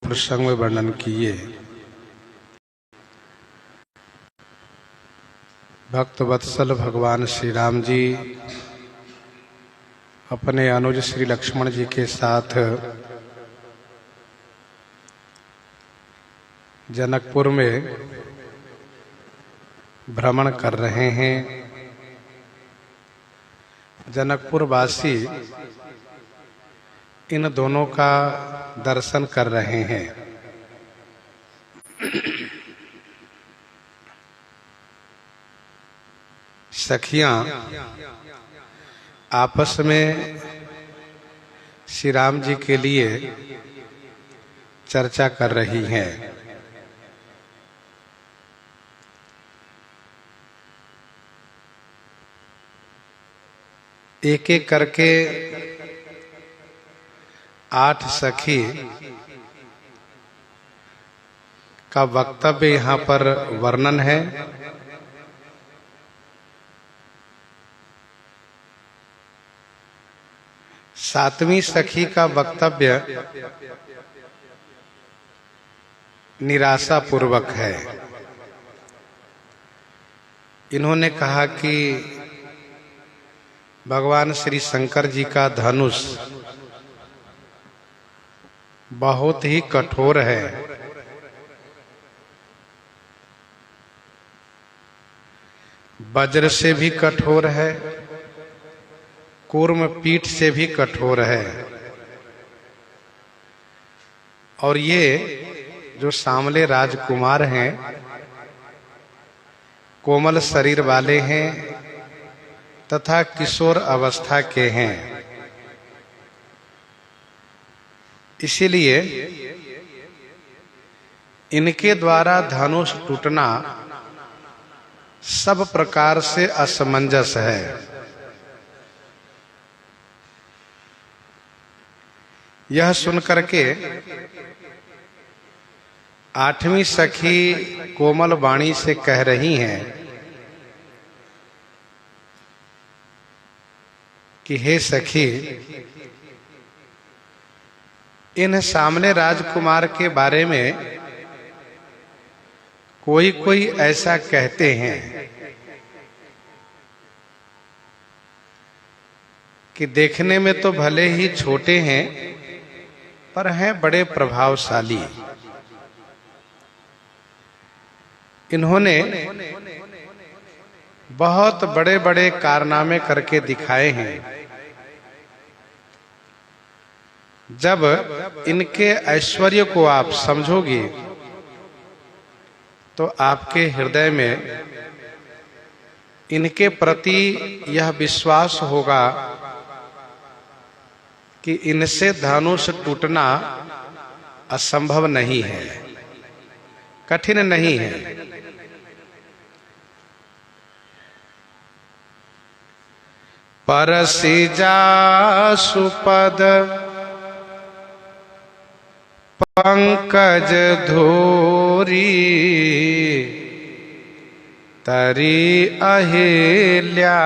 प्रसंग में वर्णन किए। भक्त वत्सल भगवान श्री राम जी अपने अनुज श्री लक्ष्मण जी के साथ जनकपुर में भ्रमण कर रहे हैं। जनकपुर वासी इन दोनों का दर्शन कर रहे हैं। सखियां आपस में श्री राम जी के लिए चर्चा कर रही हैं। एक एक करके 8 सखी का वक्तव्य यहाँ पर वर्णन है। सातवीं सखी का वक्तव्य निराशा पूर्वक है। इन्होंने कहा कि भगवान श्री शंकर जी का धनुष बहुत ही कठोर है। वज्र से भी कठोर है, कूर्म पीठ से भी कठोर है। और ये जो सांवले राजकुमार हैं, कोमल शरीर वाले हैं तथा किशोर अवस्था के हैं। इसीलिए इनके द्वारा धनुष टूटना सब प्रकार से असमंजस है। यह सुनकर के 8वीं सखी कोमल वाणी से कह रही हैं कि हे सखी, इन सामने राजकुमार के बारे में कोई कोई ऐसा कहते हैं कि देखने में तो भले ही छोटे हैं पर हैं बड़े प्रभावशाली। इन्होंने बहुत बड़े बड़े कारनामे करके दिखाए हैं। जब इनके ऐश्वर्य को आप समझोगे तो आपके हृदय में इनके प्रति यह विश्वास होगा कि इनसे धनुष टूटना असंभव नहीं है, कठिन नहीं है। परसि जासु पद पंकज धोरी, तरी अहिल्या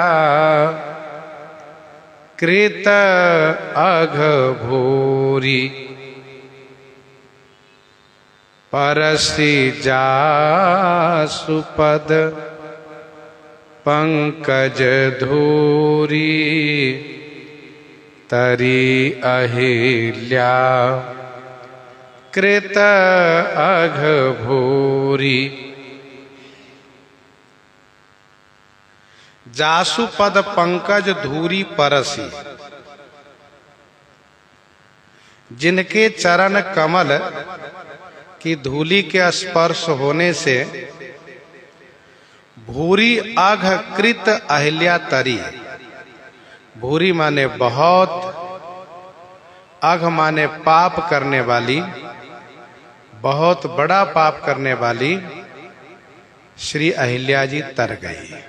कृत अघ भूरी। परसि जासु पद पंकज धूरी, तरी अहिल्या कृत अघ भूरी। जासु पद पंकज धूरी परसी, जिनके चरण कमल की धूली के स्पर्श होने से भूरी अघ कृत अहिल्या तरी। भूरी माने बहुत, अघ माने पाप करने वाली, बहुत बड़ा पाप करने वाली श्री अहिल्या जी तर गई।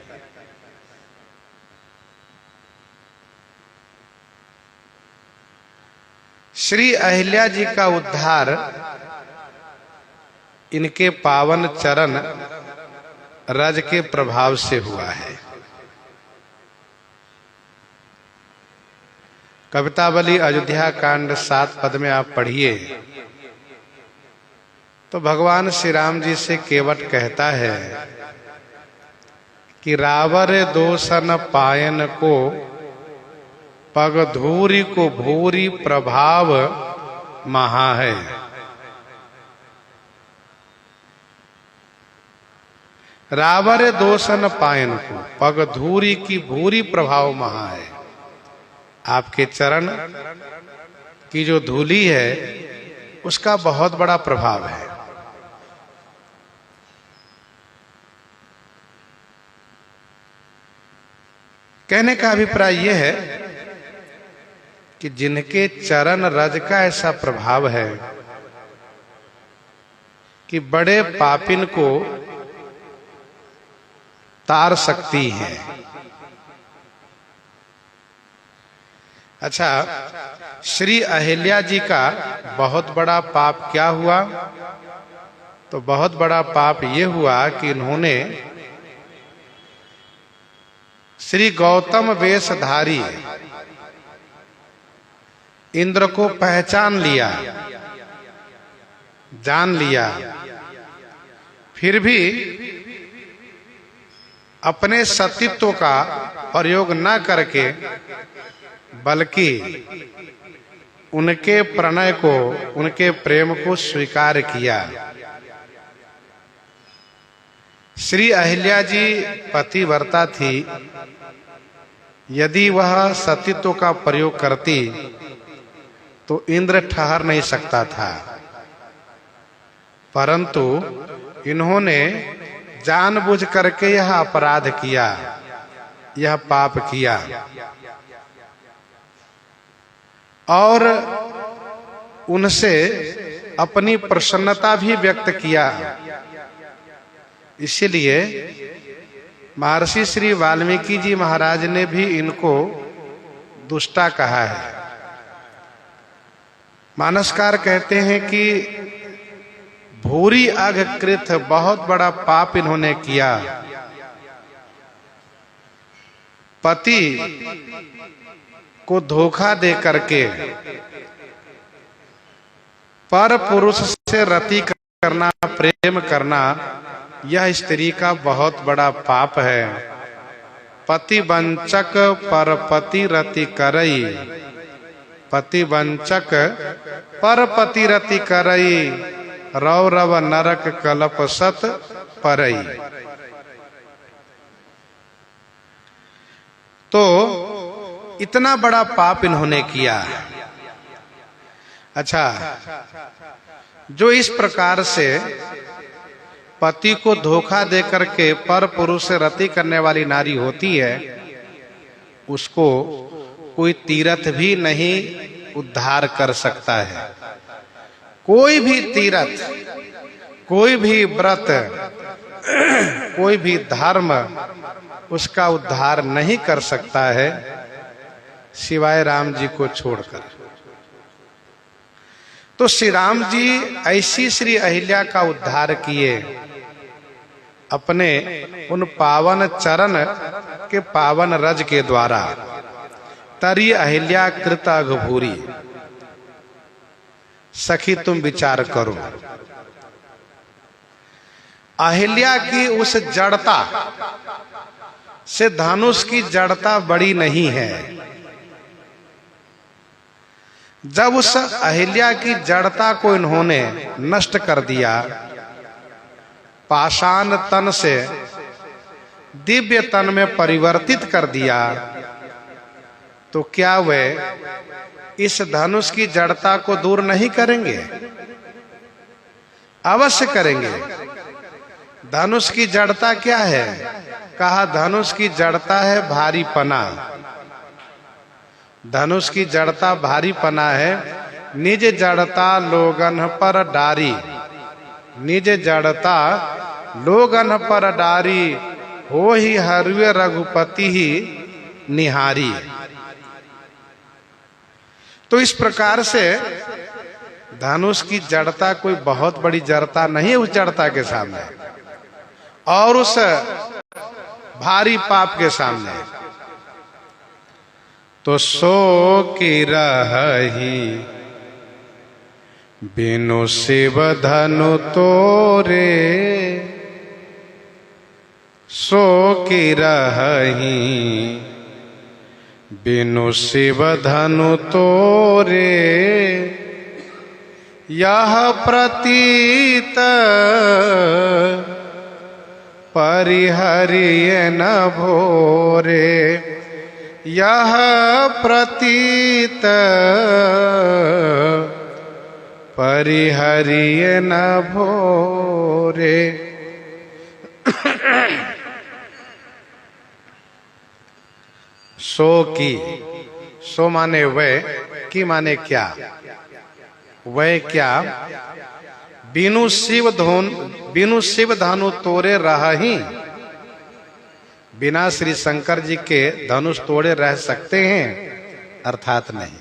श्री अहिल्या जी का उद्धार इनके पावन चरण रज के प्रभाव से हुआ है। कवितावली अयोध्या कांड 7 पद में आप पढ़िए तो भगवान श्री राम जी से केवट कहता है कि रावर दोषन पायन को पग धूरी को भूरी प्रभाव महा है। रावर दोषन पायन को पग धूरी की भूरी प्रभाव महा है। आपके चरण की जो धूली है उसका बहुत बड़ा प्रभाव है। कहने का अभिप्राय यह है कि जिनके चरण रज का ऐसा प्रभाव है कि बड़े पापिन को तार सकती है। अच्छा, श्री अहिल्या जी का बहुत बड़ा पाप क्या हुआ? तो बहुत बड़ा पाप ये हुआ कि इन्होंने श्री गौतम वेशधारी इंद्र को पहचान लिया, जान लिया, फिर भी अपने सतीत्व का प्रयोग न करके बल्कि उनके प्रणय को, उनके प्रेम को स्वीकार किया। श्री अहिल्या जी पतिव्रता थी, यदि वह सतीत्व का प्रयोग करती तो इंद्र ठहर नहीं सकता था, परंतु इन्होंने जानबूझ करके यह अपराध किया, यह पाप किया और उनसे अपनी प्रसन्नता भी व्यक्त किया। इसलिए महर्षि श्री वाल्मीकि जी महाराज ने भी इनको दुष्टा कहा है। मानसकार कहते हैं कि भूरी अघकृत, बहुत बड़ा पाप इन्होंने किया। पति को धोखा दे करके पर पुरुष से रति करना, प्रेम करना, यह स्त्री का बहुत बड़ा पाप है। पति वंचक पर पति रति करई, पति वंचक पर पति रति करई, रव रव नरक कलप सत परई। तो इतना बड़ा पाप इन्होंने किया। अच्छा, जो इस प्रकार से पति को धोखा देकर के पर पुरुष से रति करने वाली नारी होती है, उसको कोई तीर्थ भी नहीं उद्धार कर सकता है। कोई भी तीर्थ, कोई भी व्रत, कोई भी धर्म उसका उद्धार नहीं कर सकता है सिवाय राम जी को छोड़कर। तो श्री राम जी ऐसी श्री अहिल्या का उद्धार किए अपने उन पावन चरण के पावन रज के द्वारा। तरी अहिल्या कृत अघभूरी। सखी तुम विचार करो, अहिल्या की उस जड़ता से धनुष की जड़ता बड़ी नहीं है। जब उस अहिल्या की जड़ता को इन्होंने नष्ट कर दिया, पाषाण तन से दिव्य तन में परिवर्तित कर दिया, तो क्या वे इस धनुष की जड़ता को दूर नहीं करेंगे? अवश्य करेंगे। धनुष की जड़ता क्या है? कहा धनुष की जड़ता है भारीपना। धनुष की जड़ता भारीपना है। निज जड़ता लोगन पर डारी, निज जड़ता लोगन पर डारी, हो ही हरवे रघुपति ही निहारी। तो इस प्रकार से धनुष की जड़ता कोई बहुत बड़ी जड़ता नहीं है उस जड़ता के सामने और उस भारी पाप के सामने। तो सो की रही बिनु शिव धनु तोरे सो की रही, बिनु शिव धनु तोरे यह प्रतीत परिहरिय न भोरे, यह प्रतीत परिहरिय न भोरे। सो की, सो माने वह, की माने क्या, वह क्या, बिनु शिव धनु तोड़े रही, बिना श्री शंकर जी के धनुष तोड़े रह सकते हैं, अर्थात नहीं।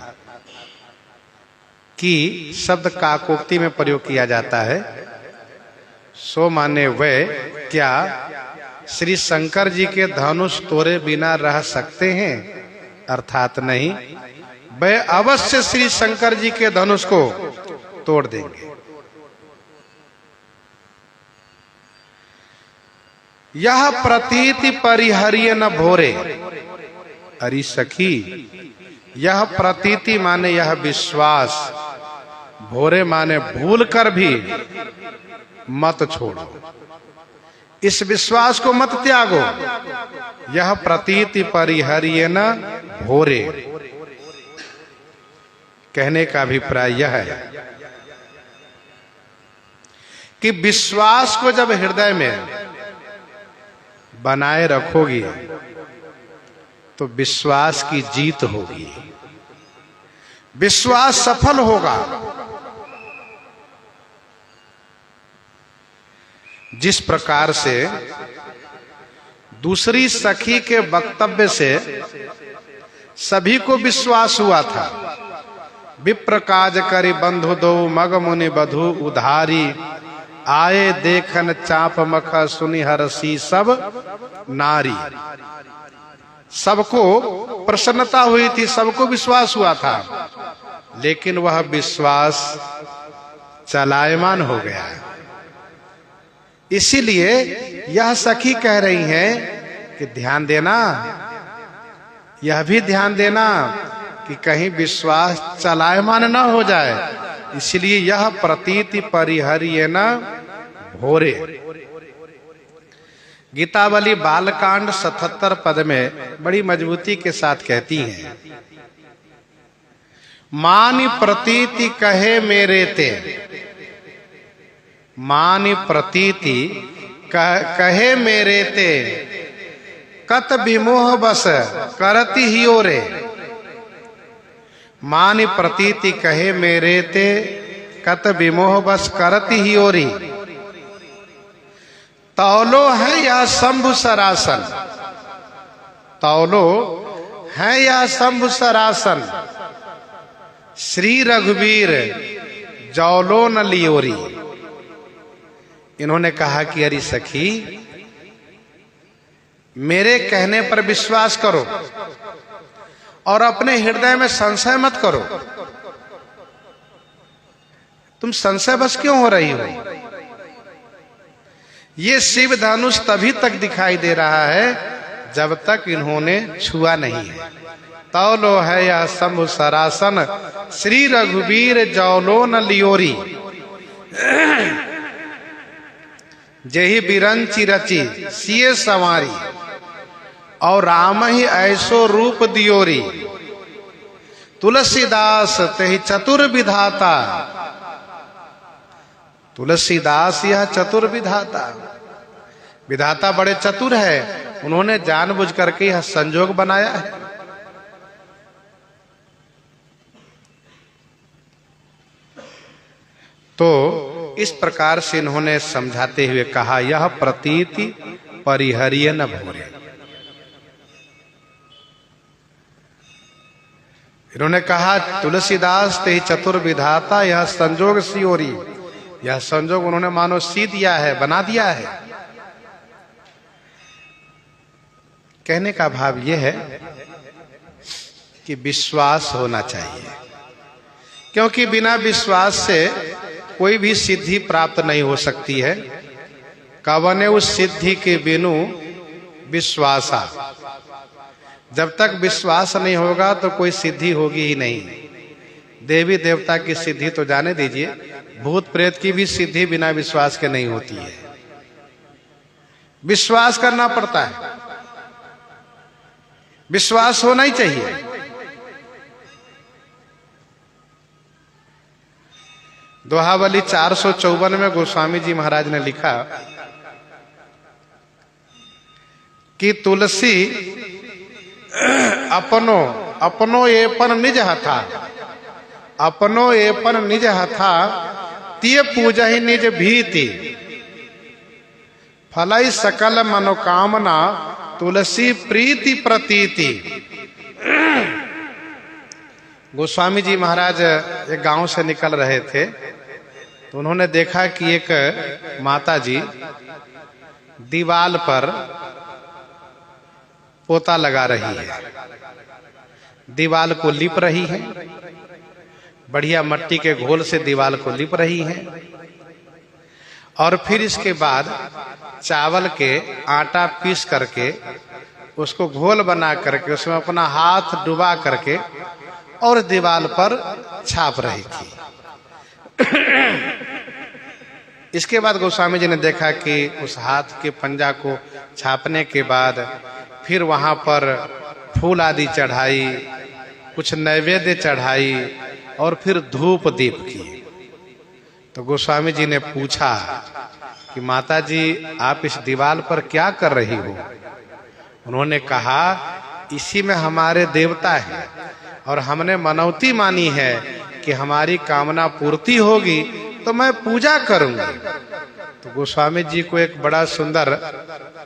की शब्द काकोक्ति में प्रयोग किया जाता है। सो माने वह क्या श्री शंकर जी के धनुष तोड़े बिना रह सकते हैं, अर्थात नहीं, वह अवश्य श्री शंकर जी के धनुष को तोड़ देंगे। यह प्रतीति परिहरिय न भोरे। अरे सखी, यह प्रतीति माने यह विश्वास, भोरे माने भूल कर भी मत छोड़ो, इस विश्वास को मत त्यागो। यह प्रतीति परिहरिय न भोरे, कहने का अभिप्राय यह है कि विश्वास को जब हृदय में बनाए रखोगी तो विश्वास की जीत होगी, विश्वास सफल होगा। जिस प्रकार से दूसरी सखी के वक्तव्य से सभी को विश्वास हुआ था, विप्र काज करि बंधु दो मग मुनि बधु उधारी, आए देखन चाप मख सुनि हरसी सब नारी। सबको प्रसन्नता हुई थी, सबको विश्वास हुआ था, लेकिन वह विश्वास चलायमान हो गया। इसीलिए यह सखी कह रही हैं कि ध्यान देना, यह भी ध्यान देना कि कहीं विश्वास चलायमान न हो जाए। इसलिए यह प्रतीति परिहरिय न भोरे। गीतावली बालकांड 77 पद में बड़ी मजबूती के साथ कहती हैं, मानि प्रतीति कहे मेरे ते, मानि प्रतीति कहे मेरे ते, कत विमोह बस करती ही ओरे। मानि प्रतीति कहे मेरे ते, कत विमोह बस करती ही ओरी। तौलो है या शंभु सरासन, तौलो है या शंभु सरासन, श्री रघुवीर जौलो न लियोरी। इन्होंने कहा कि अरे सखी, मेरे कहने पर विश्वास करो और अपने हृदय में संशय मत करो। तुम संशय बस क्यों हो रही हो? ये शिव धनुष तभी तक दिखाई दे रहा है जब तक इन्होंने छुआ नहीं है। तौलो है या शंभु सरासन, श्री रघुवीर जौलो न लियोरी। जेहि बिरंची रची सिए सवारी, और राम ही ऐसो रूप दियोरी। तुलसीदास तेहि चतुर विधाता, तुलसीदास यह चतुर विधाता, विधाता बड़े चतुर है, उन्होंने जानबूझ करके यह संजोग बनाया है। तो इस प्रकार से इन्होंने समझाते हुए कहा, यह प्रतीति परिहरिय न भोरे। इन्होंने कहा तुलसीदास ते चतुर विधाता, यह संजोग सियोरी। यह संजोग उन्होंने मानो सी दिया है, बना दिया है। कहने का भाव यह है कि विश्वास होना चाहिए क्योंकि बिना विश्वास से कोई भी सिद्धि प्राप्त नहीं हो सकती है। कवने उस सिद्धि के बिनु विश्वासा, जब तक विश्वास नहीं होगा तो कोई सिद्धि होगी ही नहीं। देवी देवता की सिद्धि तो जाने दीजिए, भूत प्रेत की भी सिद्धि बिना विश्वास के नहीं होती है। विश्वास करना पड़ता है, विश्वास होना ही चाहिए। दोहावली 454 में गोस्वामी जी महाराज ने लिखा कि तुलसी अपनो अपनो एपन निज हथा, अपनो एपन निज हथा तिय पूजा ही निज भीति, फलाई सकल मनोकामना तुलसी प्रीति प्रतीति। गोस्वामी जी महाराज एक गांव से निकल रहे थे तो उन्होंने देखा कि एक माता जी दीवाल पर पोता लगा रही है, दीवाल को लिप रही है, बढ़िया मट्टी के घोल से दीवाल को लिप रही है। और फिर इसके बाद चावल के आटा पीस करके उसको घोल बना करके उसमें अपना हाथ डुबा करके और दीवाल पर छाप रही थी। इसके बाद गोस्वामी जी ने देखा कि उस हाथ के पंजा को छापने के बाद फिर वहां पर फूल आदि चढ़ाई, कुछ नैवेद्य चढ़ाई और फिर धूप दीप की। तो गोस्वामी जी ने पूछा कि माता जी आप इस दीवाल पर क्या कर रही हो? उन्होंने कहा इसी में हमारे देवता है और हमने मनौती मानी है कि हमारी कामना पूर्ति होगी तो मैं पूजा करूंगी। तो गोस्वामी जी को एक बड़ा सुंदर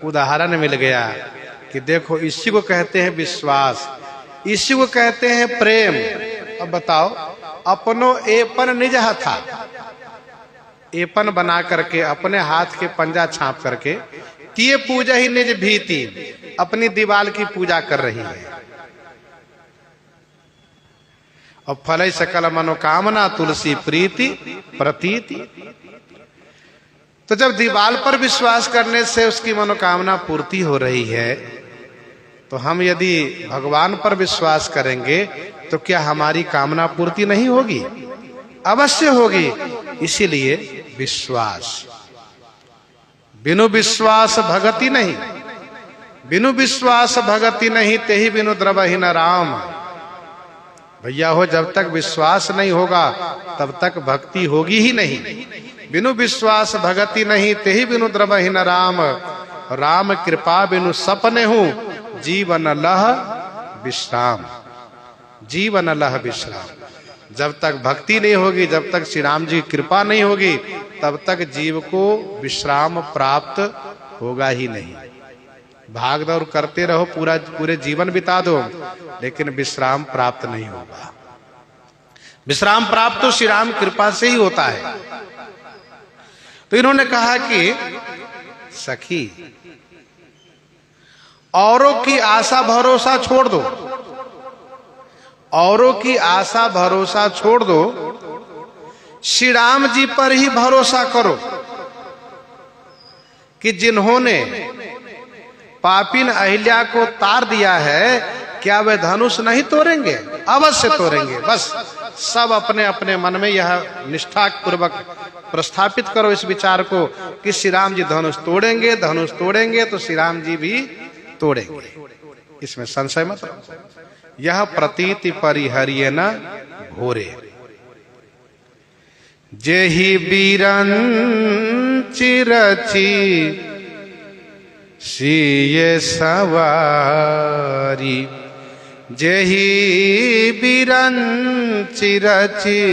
उदाहरण मिल गया कि देखो इसी को कहते हैं विश्वास, इसी को कहते हैं प्रेम। अब बताओ, अपनो एपन निज हथा, एपन बना करके अपने हाथ के पंजा छाप करके तिये पूजा ही निज भीति, अपनी दीवाल की पूजा कर रही है। और फलई सकल मनोकामना तुलसी प्रीति प्रतीति। तो जब दीवाल पर विश्वास करने से उसकी मनोकामना पूर्ति हो रही है तो हम यदि भगवान पर विश्वास करेंगे तो क्या हमारी कामना पूर्ति नहीं होगी? अवश्य होगी। इसीलिए विश्वास, बिनु विश्वास भगति नहीं, बिनु विश्वास भगति नहीं, तेहि बिनु द्रवहि न राम। भैया हो, जब तक विश्वास नहीं होगा तब तक भक्ति होगी ही नहीं। बिनु विश्वास भगति नहीं, तेहि बिनु द्रवहि न राम। राम कृपा बिनु सपने हूं, जीवन लह विश्राम, जीवन लह विश्राम। जब तक भक्ति नहीं होगी, जब तक श्री राम जी की कृपा नहीं होगी, तब तक जीव को विश्राम प्राप्त होगा ही नहीं। भाग दौड़ करते रहो, पूरे जीवन बिता दो, लेकिन विश्राम प्राप्त नहीं होगा। विश्राम प्राप्त तो श्री राम कृपा से ही होता है। तो इन्होंने कहा कि सखी औरों की आशा भरोसा छोड़ दो, औरों की आशा भरोसा छोड़ दो, श्री राम जी पर ही भरोसा करो कि जिन्होंने पापिन अहिल्या को तार दिया है, क्या वे धनुष नहीं तोड़ेंगे? अवश्य तोड़ेंगे। बस सब अपने अपने मन में यह निष्ठा पूर्वक प्रस्थापित करो इस विचार को कि श्री राम जी धनुष तोड़ेंगे, धनुष तोड़ेंगे तो श्री राम जी भी तोड़ेंगे, इसमें संशय मत रखो। यह प्रतीति परिहरिय न घोरे, जेहि बीरन चिरची सिये सवारी, जेहि बीरन चिरची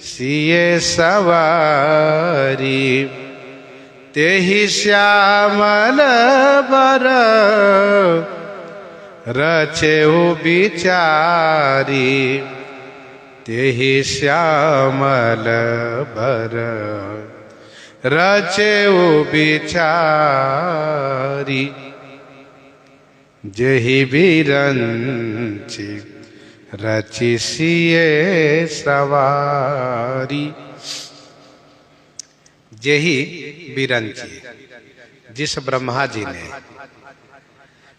सिये सवारी, तेहि श्यामल बर रचेउ बिचारी, तेहि श्यामल बर रचेउ बिचारी, जेहि बिरंचि रचि सिए सवारी। यही बिरंची जिस ब्रह्मा जी ने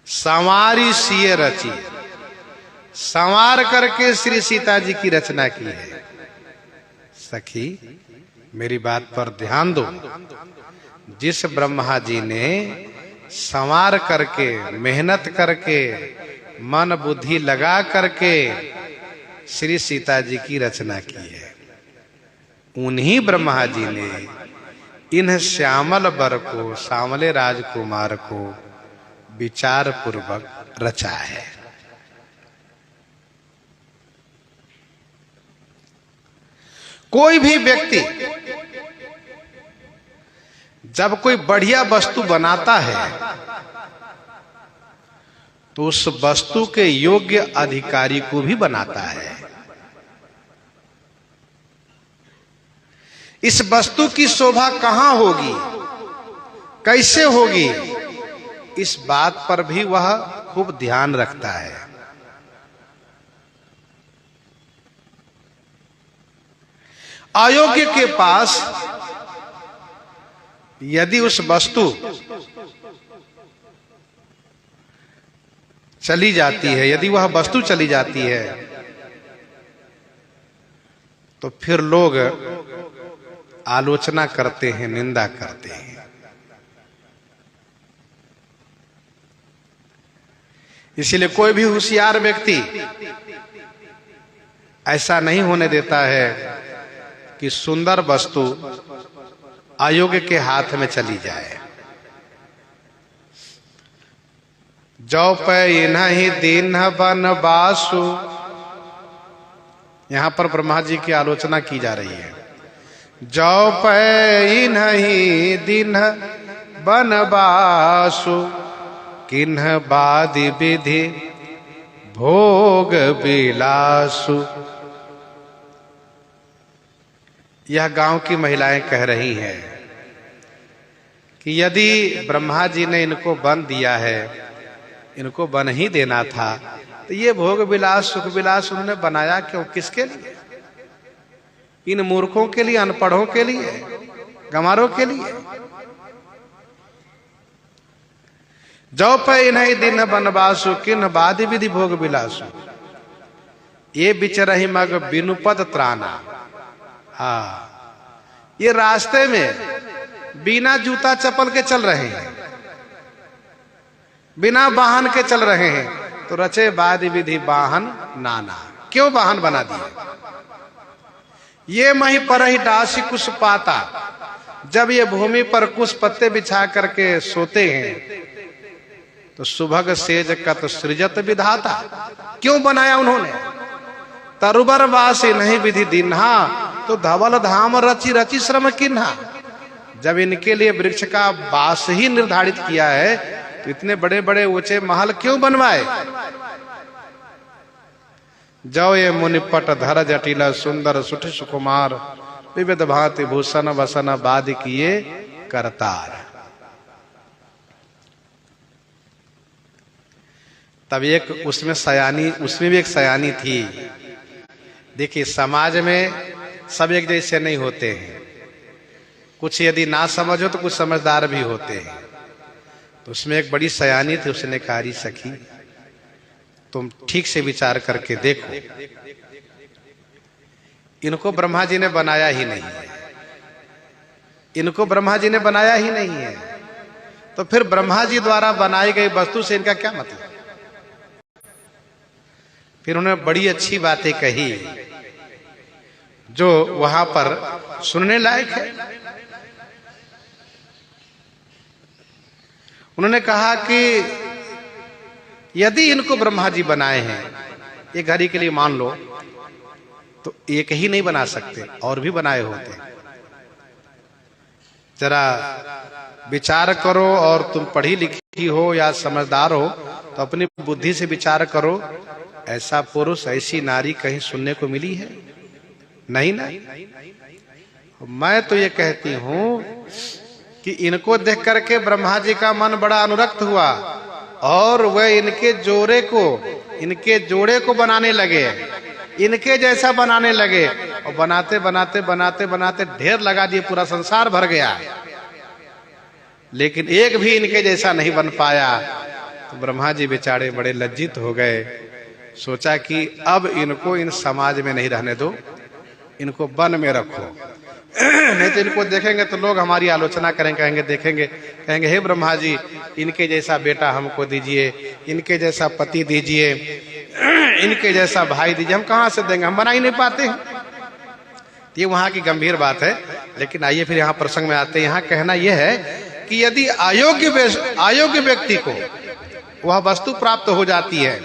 संवारी सिए रची, संवार करके श्री सीता जी की रचना की है। सखी मेरी बात पर ध्यान दो, जिस ब्रह्मा जी ने संवार करके, मेहनत करके, मन बुद्धि लगा करके श्री सीता जी की रचना की है, उन्हीं ब्रह्मा जी ने इन श्यामल वर को, सांवले राजकुमार को विचार पूर्वक रचा है। कोई भी व्यक्ति जब कोई बढ़िया वस्तु बनाता है तो उस वस्तु के योग्य अधिकारी को भी बनाता है। इस वस्तु की शोभा कहां होगी, कैसे होगी, इस बात पर भी वह खूब ध्यान रखता है। अयोग्य के पास यदि उस वस्तु चली जाती है, यदि वह वस्तु चली जाती है, तो फिर लोग आलोचना करते हैं, निंदा करते हैं। इसलिए कोई भी होशियार व्यक्ति ऐसा नहीं होने देता है कि सुंदर वस्तु अयोग्य के हाथ में चली जाए। जो पे नहीं दीन बनवासु, यहां पर ब्रह्मा जी की आलोचना की जा रही है। जो पे नहीं दीन बनवासु, किन्ह बादि विधि भोग विलासु। यह गांव की महिलाएं कह रही हैं कि यदि ब्रह्मा जी ने इनको वन दिया है, इनको वन ही देना था, तो ये भोग विलास, सुख विलास उन्होंने बनाया क्यों, किसके लिए? इन मूर्खों के लिए, अनपढ़ों के लिए, गंवारों के लिए। जो पे नहीं दिन बनवासु, किन्ह बादि विधि भोग विलासु। ये बिचरही मग बिनु पद त्राना। हाँ, ये रास्ते में बिना जूता चप्पल के चल रहे हैं, बिना वाहन के चल रहे हैं, तो रचे बादि विधि वाहन नाना। क्यों वाहन बना दिए? ये मही पर ही डासी कुछ पाता। जब ये भूमि पर कुछ पत्ते बिछा करके सोते हैं तो सुभग सेज कत सृजत विधाता। क्यों बनाया उन्होंने? तरुबर वासी नहीं विधि दिन्हा, तो धवल धाम रचि रचि श्रम किन्हा। जब इनके लिए वृक्ष का वास ही निर्धारित किया है, तो इतने बड़े बड़े ऊंचे महल क्यों बनवाए? जो ये मुनिपट धर जटिल सुंदर सुठ सुकुमार, विविध भांति भूषण वसन बाद किए करतार। तब एक उसमें सयानी, उसमें भी एक सयानी थी। देखिए, समाज में सब एक जैसे नहीं होते हैं। कुछ यदि ना समझो तो कुछ समझदार भी होते हैं। तो उसमें एक बड़ी सयानी थी, उसने कहा, री सखी तुम ठीक से विचार करके देखो, इनको ब्रह्मा जी ने बनाया ही नहीं है, इनको ब्रह्मा जी ने बनाया ही नहीं है, तो फिर ब्रह्मा जी द्वारा बनाई गई वस्तु से इनका क्या मतलब? फिर उन्होंने बड़ी अच्छी बातें कही जो वहां पर सुनने लायक है। उन्होंने कहा कि यदि इनको ब्रह्मा जी बनाए हैं, एक घड़ी के लिए मान लो, तो एक ही नहीं बना सकते, और भी बनाए होते। जरा विचार करो, और तुम पढ़ी लिखी हो या समझदार हो तो अपनी बुद्धि से विचार करो, ऐसा पुरुष, ऐसी नारी कहीं सुनने को मिली है? नहीं ना। मैं तो ये कहती हूं कि इनको देख करके ब्रह्मा जी का मन बड़ा अनुरक्त हुआ, और वह इनके जोड़े को बनाने लगे, इनके जैसा बनाने लगे, और बनाते बनाते बनाते बनाते ढेर लगा दिए, पूरा संसार भर गया, लेकिन एक भी इनके जैसा नहीं बन पाया। तो ब्रह्मा जी बेचारे बड़े लज्जित हो गए। सोचा कि अब इनको इन समाज में नहीं रहने दो, इनको वन में रखो, नहीं तो इनको देखेंगे तो लोग हमारी आलोचना कहेंगे, कहेंगे हे ब्रह्मा जी, इनके जैसा बेटा हमको दीजिए, इनके जैसा पति दीजिए, इनके जैसा भाई दीजिए। हम कहां से देंगे, हम बना ही नहीं पाते हैं। ये वहां की गंभीर बात है। लेकिन आइए फिर यहाँ प्रसंग में आते हैं। यहाँ कहना यह है कि यदि अयोग्य व्यक्ति को वह वस्तु प्राप्त हो जाती है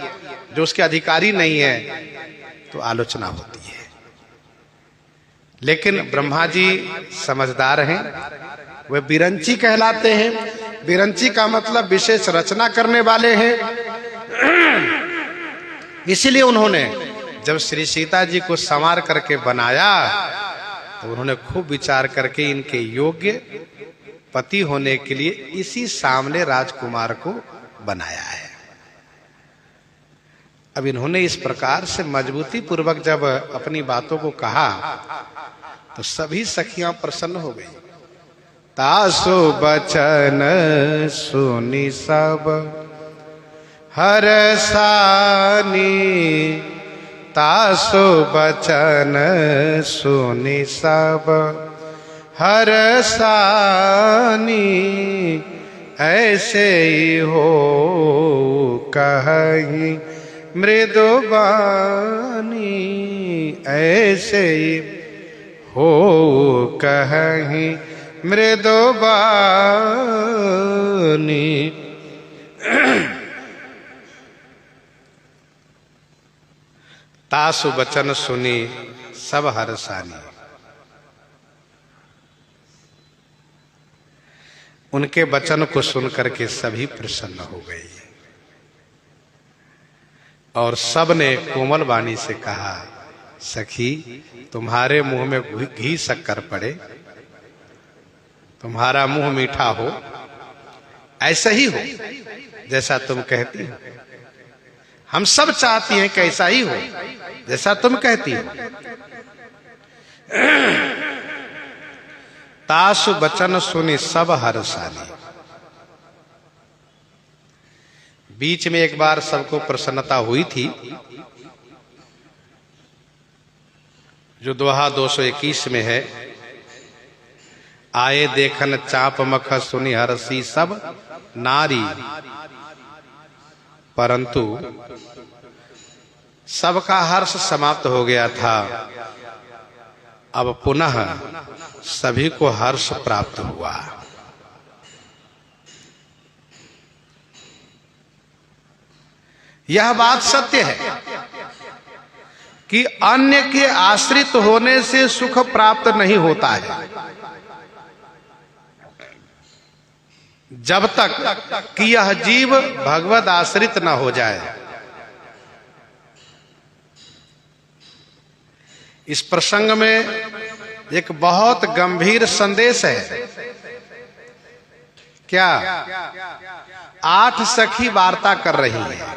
जो उसके अधिकारी नहीं है, तो आलोचना होती है। लेकिन ब्रह्मा जी समझदार हैं, वे बिरंची कहलाते हैं। बिरंची का मतलब विशेष रचना करने वाले हैं। इसीलिए उन्होंने जब श्री सीता जी को संवार करके बनाया, तो उन्होंने खूब विचार करके इनके योग्य पति होने के लिए इसी सामने राजकुमार को बनाया है। अब इन्होंने इस प्रकार से मजबूती पूर्वक जब अपनी बातों को कहा, तो सभी सखियां प्रसन्न हो गई। तासो बचन सुनी सब हरसानी, तासो बचन सुनी सब हरसानी, ऐसे ही हो कहीं मृदुबानी, ऐसे ही हो कहीं मृदुबानी। तासु बचन सुनी सब हरसानी। उनके वचन को सुनकर के सभी प्रसन्न हो गए, और सब ने कोमल वाणी से कहा, सखी, तुम्हारे मुंह में घी शक्कर पड़े, तुम्हारा मुंह मीठा हो, ऐसा ही हो जैसा तुम कहती हो। हम सब चाहती हैं कि ऐसा ही हो जैसा तुम कहती हो। तासु बचन सुनी सब हरसानी। बीच में एक बार सबको प्रसन्नता हुई थी, जो दोहा 221 में है, आए देखन चाप मख सुनी हरसी सब नारी। परंतु सबका हर्ष समाप्त हो गया था, अब पुनः सभी को हर्ष प्राप्त हुआ। यह बात सत्य है कि अन्य के आश्रित होने से सुख प्राप्त नहीं होता है, जब तक कि यह जीव भगवद आश्रित न हो जाए। इस प्रसंग में एक बहुत गंभीर संदेश है। क्या? 8 सखी वार्ता कर रही हैं।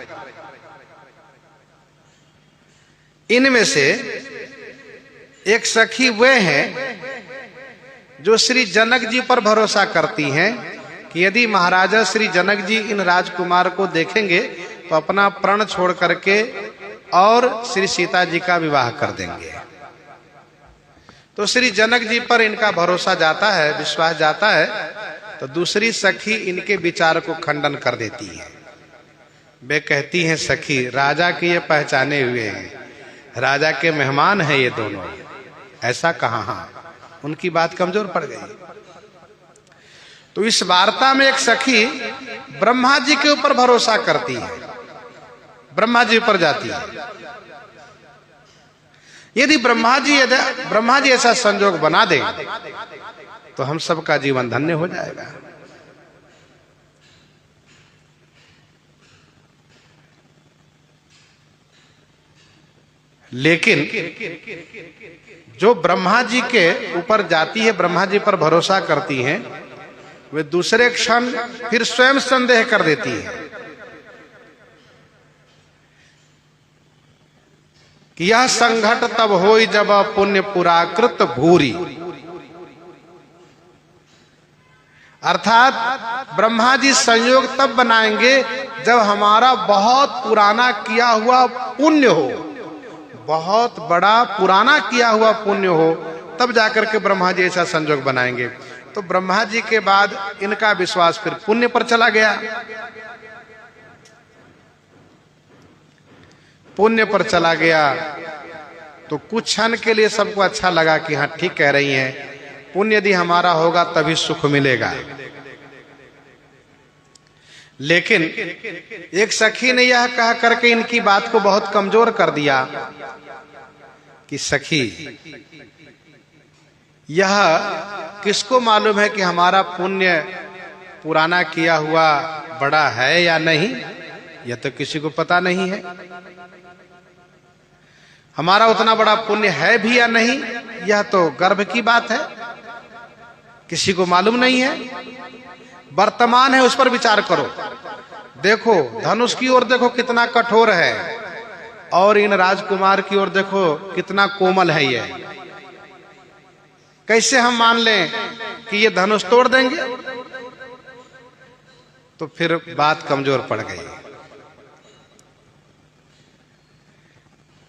इनमें से एक सखी वे हैं जो श्री जनक जी पर भरोसा करती हैं कि यदि महाराजा श्री जनक जी इन राजकुमार को देखेंगे तो अपना प्रण छोड़ करके और श्री सीता जी का विवाह कर देंगे। तो श्री जनक जी पर इनका भरोसा जाता है, विश्वास जाता है। तो दूसरी सखी इनके विचार को खंडन कर देती है। वे कहती हैं, सखी, राजा के ये पहचाने हुए हैं, राजा के मेहमान हैं ये दोनों, ऐसा कहाँ? हाँ, उनकी बात कमजोर पड़ गई। तो इस वार्ता में एक सखी ब्रह्मा जी के ऊपर भरोसा करती है, ब्रह्मा जी पर जाती है। यदि ब्रह्मा जी ऐसा संजोग बना दे तो हम सबका जीवन धन्य हो जाएगा। लेकिन जो ब्रह्मा जी के ऊपर जाती है, ब्रह्मा जी पर भरोसा करती हैं, वे दूसरे क्षण फिर स्वयं संदेह कर देती है कि यह संघट तब होई जब पुण्य पुराकृत भूरी। अर्थात ब्रह्मा जी संयोग तब बनाएंगे जब हमारा बहुत पुराना किया हुआ पुण्य हो, बहुत बड़ा पुराना किया हुआ पुण्य हो, तब जाकर के ब्रह्मा जी ऐसा संयोग बनाएंगे। तो ब्रह्मा जी के बाद इनका विश्वास फिर पुण्य पर चला गया, पुण्य पर चला गया। तो कुछ क्षण के लिए सबको अच्छा लगा कि हाँ ठीक कह रही हैं, पुण्य यदि हमारा होगा तभी सुख मिलेगा। लेकिन एक सखी ने यह कह करके इनकी बात को बहुत कमजोर कर दिया कि सखी, यह किसको मालूम है कि हमारा पुण्य पुराना किया हुआ बड़ा है या नहीं? यह तो किसी को पता नहीं है। हमारा उतना बड़ा पुण्य है भी या नहीं, यह तो गर्भ की बात है, किसी को मालूम नहीं है। वर्तमान है, उस पर विचार करो। देखो धनुष की ओर देखो कितना कठोर है, और इन राजकुमार की ओर देखो कितना कोमल है। ये कैसे हम मान लें कि ये धनुष तोड़ देंगे? तो फिर बात कमजोर पड़ गई।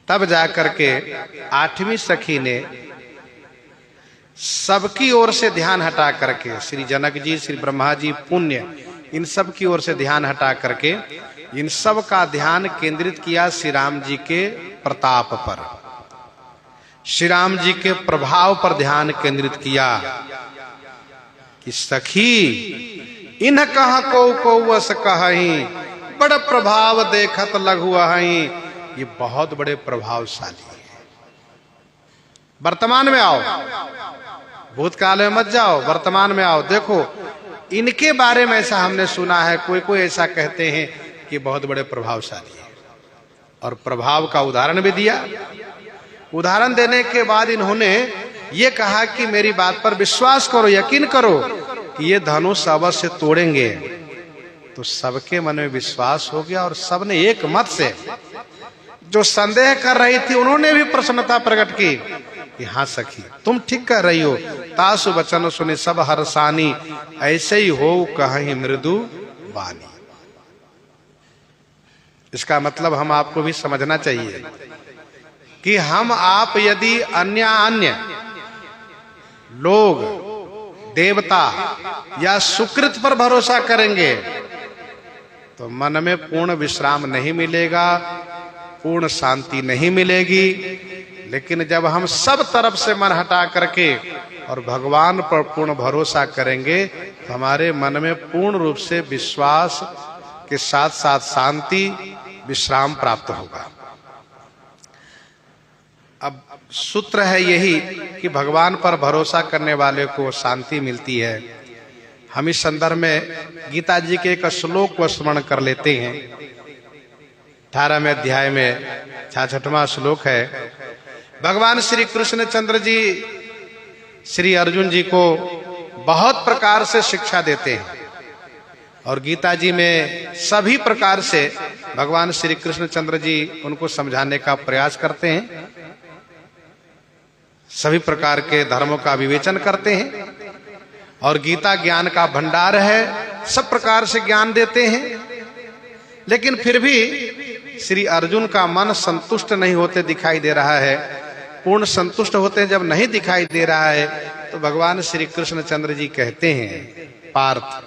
तब जाकर के आठवीं सखी ने सबकी ओर से ध्यान हटा करके, श्री जनक जी, श्री ब्रह्मा जी, पुण्य, इन सब की ओर से ध्यान हटा करके इन सब का ध्यान केंद्रित किया श्री राम जी के प्रताप पर, श्री राम जी के प्रभाव पर ध्यान केंद्रित किया कि सखी इन कहा को वस कहीं, बड़ प्रभाव देखत लघु हई। ये बहुत बड़े प्रभावशाली है। वर्तमान में आओ, भूतकाल में मत जाओ, वर्तमान में आओ। देखो इनके बारे में ऐसा हमने सुना है, कोई कोई ऐसा कहते हैं कि बहुत बड़े प्रभावशाली है, और प्रभाव का उदाहरण भी दिया। उदाहरण देने के बाद इन्होंने ये कहा कि मेरी बात पर विश्वास करो, यकीन करो कि ये धनुष अवश्य तोड़ेंगे। तो सबके मन में विश्वास हो गया, और सबने एक मत से, जो संदेह कर रही थी उन्होंने भी प्रसन्नता प्रकट की कि हाँ सखी तुम ठीक कह रही हो। तासु वचन सुने सब हर्षानी, ऐसे ही हो कहीं मृदु वाणी। इसका मतलब हम आपको भी समझना चाहिए कि हम आप यदि अन्य लोग, देवता या सुकृत पर भरोसा करेंगे तो मन में पूर्ण विश्राम नहीं मिलेगा, पूर्ण शांति नहीं मिलेगी। लेकिन जब हम सब तरफ से मन हटा करके और भगवान पर पूर्ण भरोसा करेंगे तो हमारे मन में पूर्ण रूप से विश्वास के साथ साथ शांति, विश्राम प्राप्त होगा। अब सूत्र है यही कि भगवान पर भरोसा करने वाले को शांति मिलती है। हम इस संदर्भ में गीता जी के एक श्लोक को स्मरण कर लेते हैं। 18वें अध्याय में 66वां श्लोक है। भगवान श्री कृष्ण चंद्र जी श्री अर्जुन जी को बहुत प्रकार से शिक्षा देते हैं, और गीता जी में सभी प्रकार से भगवान श्री कृष्ण चंद्र जी उनको समझाने का प्रयास करते हैं, सभी प्रकार के धर्मों का विवेचन करते हैं, और गीता ज्ञान का भंडार है, सब प्रकार से ज्ञान देते हैं। लेकिन फिर भी श्री अर्जुन का मन संतुष्ट नहीं होते दिखाई दे रहा है। पूर्ण संतुष्ट होते हैं जब नहीं दिखाई दे रहा है, तो भगवान श्री कृष्ण चंद्र जी कहते हैं, पार्थ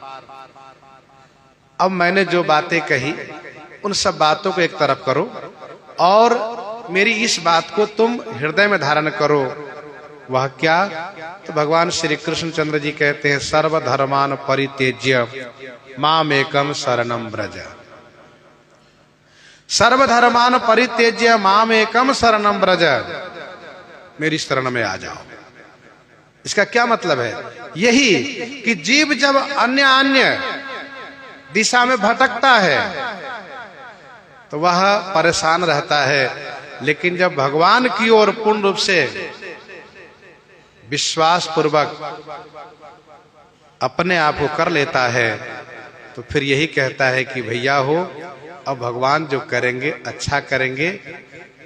अब मैंने जो बातें कही उन सब बातों को एक तरफ करो, और मेरी इस बात को तुम हृदय में धारण करो। वह क्या? तो भगवान श्री कृष्ण चंद्र जी कहते हैं, सर्वधर्मान परित्यज्य मामेकम शरणम व्रज। सर्वधर्मान परित्यज्य मामेकम शरणम व्रज, मेरी शरण में आ जाओ। इसका क्या मतलब है? यही कि जीव जब अन्य दिशा में भटकता है तो वह परेशान रहता है, लेकिन जब भगवान की ओर पूर्ण रूप से विश्वास पूर्वक अपने आप को कर लेता है तो फिर यही कहता है कि भैया हो, अब भगवान जो करेंगे अच्छा करेंगे,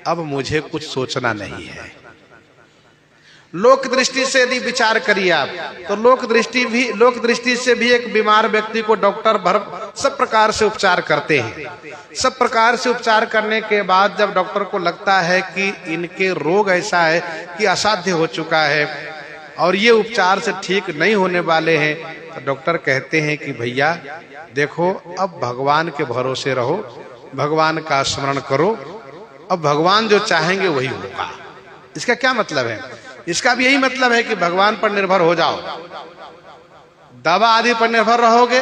अब मुझे कुछ सोचना नहीं है। लोक दृष्टि से यदि विचार करिए आप, तो लोक दृष्टि से भी एक बीमार व्यक्ति को डॉक्टर सब प्रकार से उपचार करते हैं। सब प्रकार से उपचार करने के बाद जब डॉक्टर को लगता है कि इनके रोग ऐसा है कि असाध्य हो चुका है और ये उपचार से ठीक नहीं होने वाले हैं, तो डॉक्टर कहते हैं कि भैया देखो, अब भगवान के भरोसे रहो, भगवान का स्मरण करो, अब भगवान जो चाहेंगे वही होगा। इसका क्या मतलब है? इसका भी यही मतलब है कि भगवान पर निर्भर हो जाओ। दवा आदि पर निर्भर रहोगे,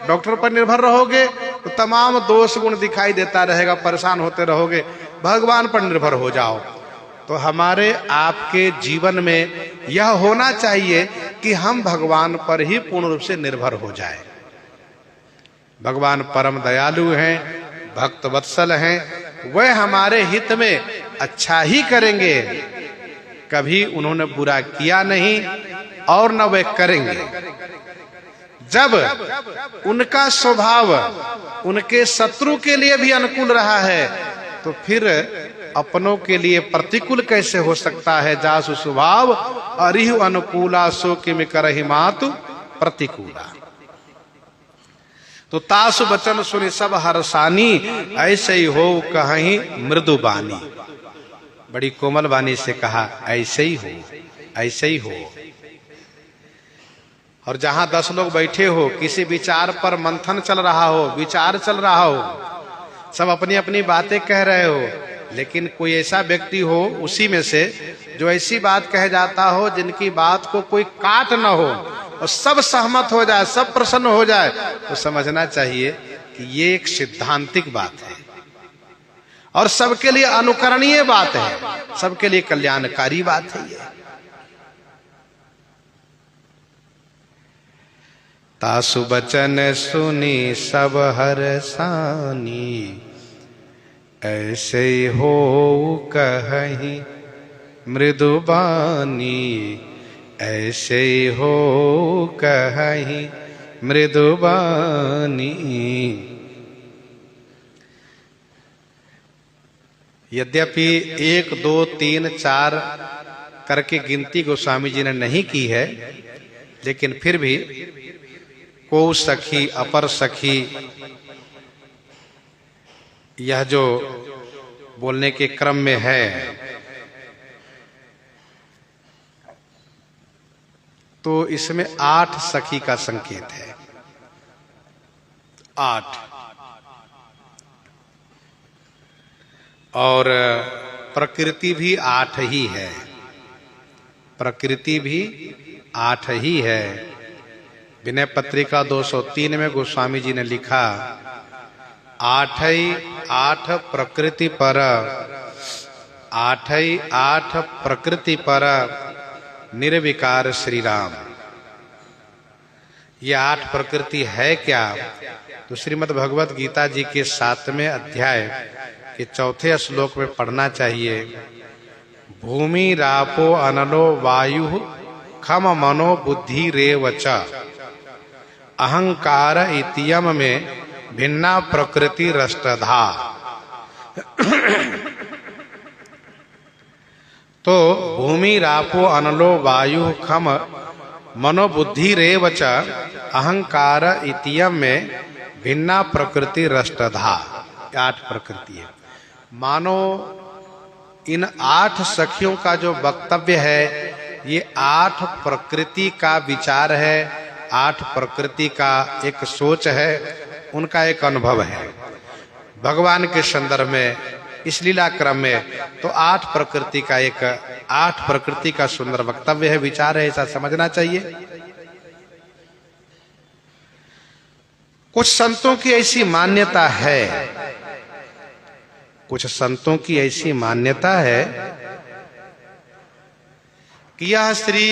डॉक्टर पर निर्भर रहोगे तो तमाम दोष गुण दिखाई देता रहेगा, परेशान होते रहोगे। भगवान पर निर्भर हो जाओ। तो हमारे आपके जीवन में यह होना चाहिए कि हम भगवान पर ही पूर्ण रूप से निर्भर हो जाए। भगवान परम दयालु हैं, भक्त वत्सल हैं, वह हमारे हित में अच्छा ही करेंगे। कभी उन्होंने बुरा किया नहीं और न वे करेंगे। जब उनका स्वभाव उनके शत्रु के लिए भी अनुकूल रहा है, तो फिर अपनों के लिए प्रतिकूल कैसे हो सकता है? जासु स्वभाव अरिहु अनुकूला सो किम करहि मातु प्रतिकूला। तो तासु बचन सुनि सब हरसानी, ऐसे ही हो कहीं मृदु बानी। बड़ी कोमल वाणी से कहा, ऐसे ही हो, ऐसे ही हो। और जहां 10 लोग बैठे हो, किसी विचार पर मंथन चल रहा हो, विचार चल रहा हो, सब अपनी अपनी बातें कह रहे हो, लेकिन कोई ऐसा व्यक्ति हो उसी में से जो ऐसी बात कह जाता हो जिनकी बात को कोई काट न हो और सब सहमत हो जाए, सब प्रसन्न हो जाए, तो समझना चाहिए कि ये एक सिद्धांतिक बात है और सबके लिए अनुकरणीय बात है, सबके लिए कल्याणकारी बात है ये। तासु बचन सुनी सब हरसानी, ऐसे हो कहीं मृदुबानी, ऐसे हो कहीं मृदुबानी। यद्यपि 1 2 3 4 करके गिनती गोस्वामी जी ने नहीं की है, लेकिन फिर भी को सखी अपर सखी, यह जो बोलने के क्रम में है, तो इसमें 8 सखी का संकेत है। 8 और प्रकृति भी 8 ही है, प्रकृति भी 8 ही है। विनय पत्रिका 203 में गोस्वामी जी ने लिखा, 8 प्रकृति पर, 8 प्रकृति पर निर्विकार श्री राम। ये 8 प्रकृति है क्या? तो श्रीमद् भगवत गीता जी के 7वें अध्याय के 4थे श्लोक में पढ़ना चाहिए। भूमि रापो अनलो वायु खम मनो बुद्धि रेव च, अहंकार इत्यम में भिन्ना प्रकृति रष्टधा। तो भूमि रापो अनलो वायु खम मनोबुद्धि रेव च, अहंकार इत्यम में भिन्ना प्रकृति रष्टधा। 8 प्रकृति है। मानो इन 8 सखियों का जो वक्तव्य है, ये 8 प्रकृति का विचार है, 8 प्रकृति का एक सोच है, उनका एक अनुभव है भगवान के संदर्भ में। इस लीला क्रम में तो 8 प्रकृति का एक 8 प्रकृति का सुंदर वक्तव्य है, विचार है, ऐसा समझना चाहिए। कुछ संतों की ऐसी मान्यता है, कुछ संतों की ऐसी मान्यता है कि यह श्री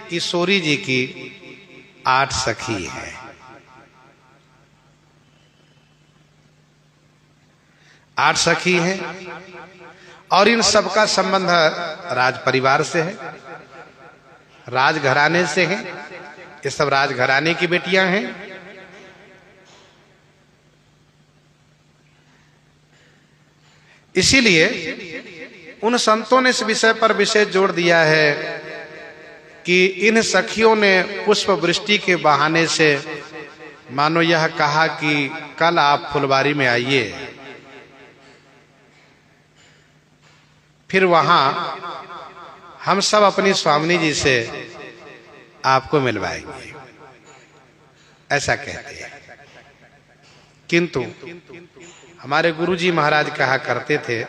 किशोरी जी की 8 सखी है। 8 सखी हैं और इन सबका संबंध राज परिवार से है, राजघराने से है। ये सब राजघराने की बेटियां हैं। इसीलिए उन संतों ने इस विषय पर विशेष जोर दिया है कि इन सखियों ने पुष्प वृष्टि के बहाने से मानो यह कहा कि कल आप फुलवारी में आइए, फिर वहां हम सब अपनी स्वामिनी जी से आपको मिलवाएंगे, ऐसा कहते हैं। किंतु हमारे गुरुजी महाराज कहा करते थे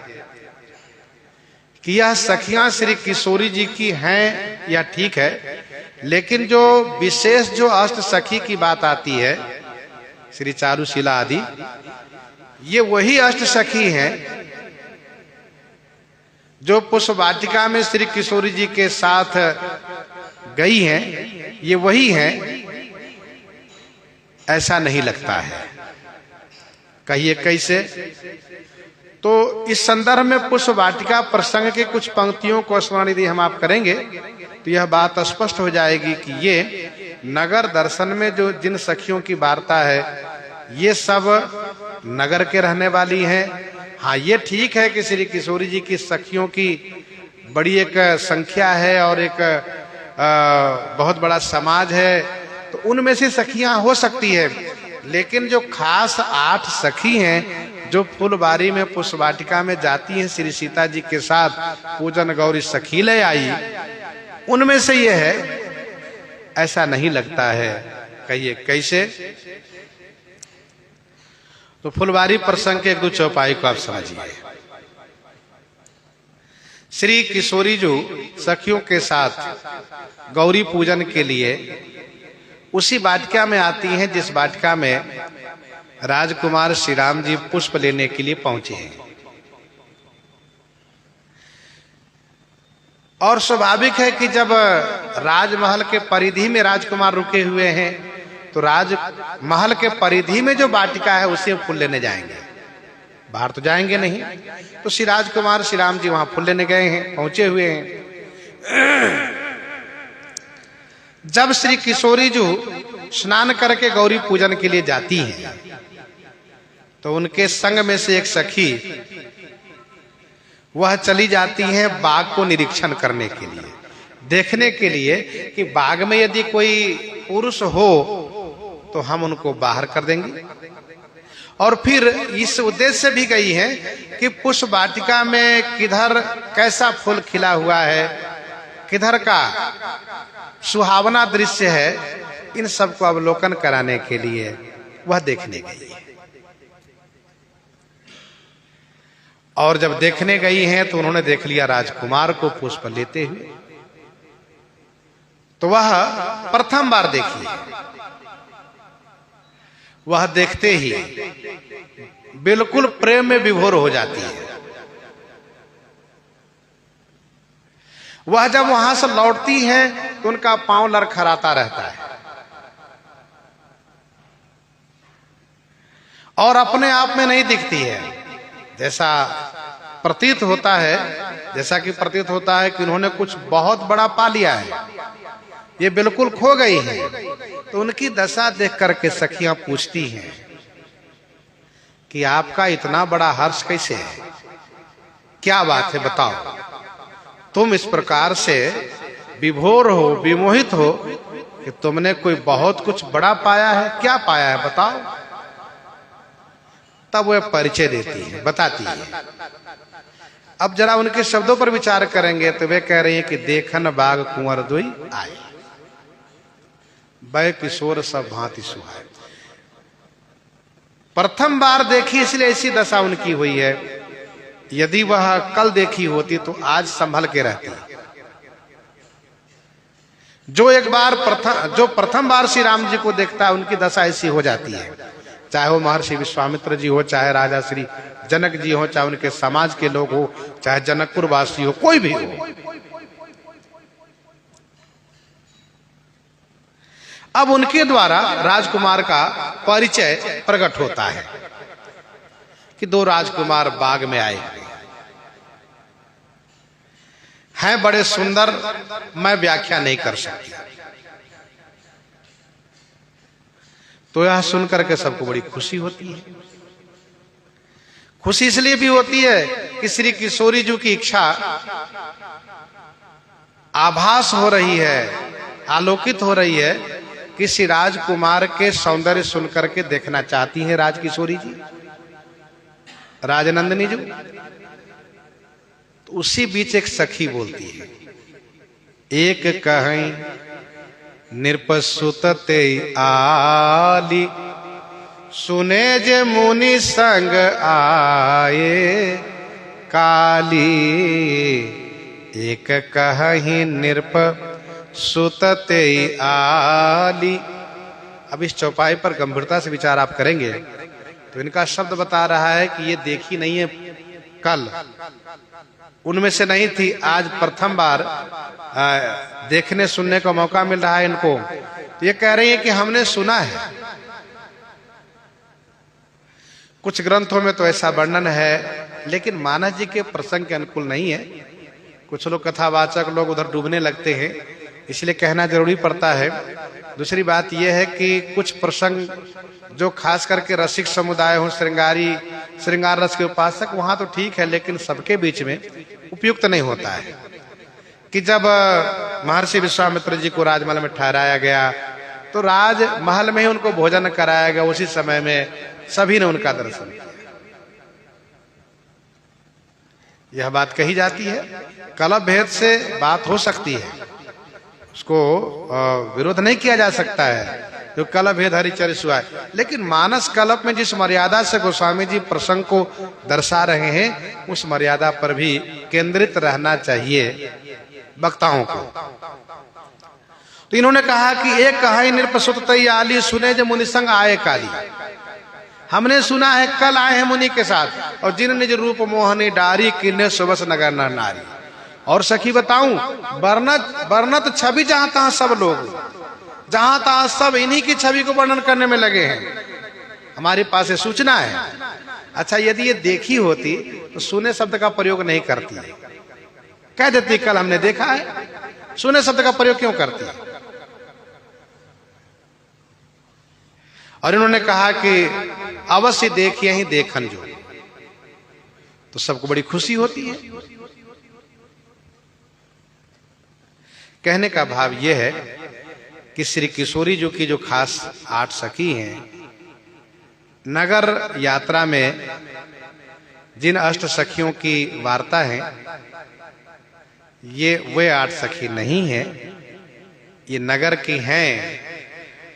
कि यह सखियां श्री किशोरी जी की हैं या ठीक है, लेकिन जो विशेष जो अष्ट सखी की बात आती है, श्री चारुशीला आदि, ये वही अष्ट सखी हैं जो पुष्प वाटिका में श्री किशोरी जी के साथ गई हैं, ये वही हैं, ऐसा नहीं लगता है। कहिए कैसे? तो इस संदर्भ में पुष्प वाटिका प्रसंग के कुछ पंक्तियों को स्मरण यदि हम आप करेंगे तो यह बात स्पष्ट हो जाएगी कि ये नगर दर्शन में जो जिन सखियों की वार्ता है, ये सब नगर के रहने वाली हैं। हाँ, ये ठीक है कि श्री किशोरी जी की सखियों की बड़ी एक संख्या है और एक बहुत बड़ा समाज है, तो उनमें से सखियां हो सकती है, लेकिन जो खास 8 सखी हैं जो फुलबारी में पुष्प वाटिका में जाती हैं श्री सीता जी के साथ, पूजन गौरी सखी ले आई, उनमें से ये है, ऐसा नहीं लगता है। कहिए कैसे? तो फुलबारी प्रसंग के 1-2 चौपाई को आप समझिए। श्री किशोरी जी सखियों के साथ गौरी पूजन के लिए उसी वाटिका में आती हैं जिस वाटिका में राजकुमार श्री राम जी पुष्प लेने के लिए पहुंचे हैं। और स्वाभाविक है कि जब राजमहल के परिधि में राजकुमार रुके हुए हैं तो राजमहल के परिधि में जो वाटिका है उसे फूल लेने जाएंगे, बाहर तो जाएंगे नहीं। तो श्री राजकुमार श्री राम जी वहां फूल लेने गए हैं, पहुंचे हुए हैं। जब श्री किशोरी जी स्नान करके गौरी पूजन के लिए जाती हैं तो उनके संग में से एक सखी वह चली जाती हैं बाग को निरीक्षण करने के लिए, देखने के लिए कि बाग में यदि कोई पुरुष हो तो हम उनको बाहर कर देंगे। और फिर इस उद्देश्य से भी गई है कि पुष्प वाटिका में किधर कैसा फूल खिला हुआ है, किधर का सुहावना दृश्य है, इन सब को अवलोकन कराने के लिए वह देखने गई है। और जब देखने गई हैं तो उन्होंने देख लिया राजकुमार को पुष्प लेते हुए, तो वह प्रथम बार देखी। वह देखते ही बिल्कुल प्रेम में विभोर हो जाती है। वह जब वहां से लौटती है तो उनका पांव लड़खड़ाता रहता है और अपने आप में नहीं दिखती है। जैसा प्रतीत होता है, जैसा कि प्रतीत होता है कि उन्होंने कुछ बहुत बड़ा पा लिया है, ये बिल्कुल खो गई है। तो उनकी दशा देख करके सखियां पूछती हैं कि आपका इतना बड़ा हर्ष कैसे है, क्या बात है, बताओ। तुम इस प्रकार से विभोर हो, विमोहित हो कि तुमने कोई बहुत कुछ बड़ा पाया है, क्या पाया है बताओ। तब वह परिचय देती है, बताती है। अब जरा उनके शब्दों पर विचार करेंगे तो वे कह रही हैं कि देखन बाग कुंवर दुई आए, बै किशोर सब भांति सुहाए। प्रथम बार देखी इसलिए ऐसी दशा उनकी हुई है, यदि वह कल देखी होती तो आज संभल के रहती। जो प्रथम बार श्री राम जी को देखता है उनकी दशा ऐसी हो जाती है, चाहे वो महर्षि विश्वामित्र जी हो, चाहे राजा श्री जनक जी हो, चाहे उनके समाज के लोग हो, चाहे जनकपुर वासी हो, कोई भी हो। अब उनके द्वारा राजकुमार का परिचय प्रकट होता है कि 2 राजकुमार बाग में आए हैं, बड़े सुंदर, मैं व्याख्या नहीं कर सकती। तो यह सुनकर के सबको बड़ी खुशी होती है। खुशी इसलिए भी होती है कि श्री किशोरी जी की इच्छा आभास हो रही है, आलोकित हो रही है कि श्री राजकुमार के सौंदर्य सुनकर के देखना चाहती हैं राज किशोरी जी, राजनंदिनी जी। तो उसी बीच एक सखी बोलती है, एक कहीं निरपसुत ते आली, सुने जे मुनि संग आए काली। एक कहीं निरपसुत ते आली। अब इस चौपाई पर गंभीरता से विचार आप करेंगे तो इनका शब्द बता रहा है कि ये देखी नहीं है कल, उनमें से नहीं थी, आज प्रथम बार देखने सुनने का मौका मिल रहा है इनको। ये कह रही है कि हमने सुना है। कुछ ग्रंथों में तो ऐसा वर्णन है, लेकिन मानस जी के प्रसंग के अनुकूल नहीं है। कुछ लोग कथावाचक लोग उधर डूबने लगते हैं, इसलिए कहना जरूरी पड़ता है। दूसरी बात यह है कि कुछ प्रसंग जो खास करके रसिक समुदाय हो, श्रृंगार रस के उपासक, वहां तो ठीक है, लेकिन सबके बीच में उपयुक्त नहीं होता है। कि जब महर्षि विश्वामित्र जी को राजमहल में ठहराया गया तो राजमहल में ही उनको भोजन कराया गया, उसी समय में सभी ने उनका दर्शन किया। यह बात कही जाती है। कलप भेद से बात हो सकती है, उसको विरोध नहीं किया जा सकता है, जो कलप भेद हरिचर्य हुआ है। लेकिन मानस कलप में जिस मर्यादा से गोस्वामी जी प्रसंग को दर्शा रहे हैं, उस मर्यादा पर भी केंद्रित रहना चाहिए वक्ताओं को। तो इन्होंने कहा कि एक कहाई निरपसुत तई आली, सुने जो मुनि संग आए काली। हमने सुना है कल आए हैं मुनि के साथ, और जिन निज रूप मोहनी डारी, किन्ने सुबस नगर नर नारी। और सखी बताऊं, वर्णत छवि जहां तहां सब लोग, जहां तहां सब इन्हीं की छवि को वर्णन करने में लगे हैं। हमारे पास ये सूचना है। अच्छा, यदि ये देखी होती तो सुने शब्द का प्रयोग नहीं करती, कह देती कल हमने देखा है। सुने शब्द का प्रयोग क्यों करती है? और इन्होंने कहा कि अवश्य देखिए ही देखन जो, तो सबको बड़ी खुशी होती है। कहने का भाव यह है कि श्री किशोरी जी की जो खास 8 सखी हैं, नगर यात्रा में जिन 8 सखियों की वार्ता है, ये वे 8 सखी नहीं है, ये नगर की हैं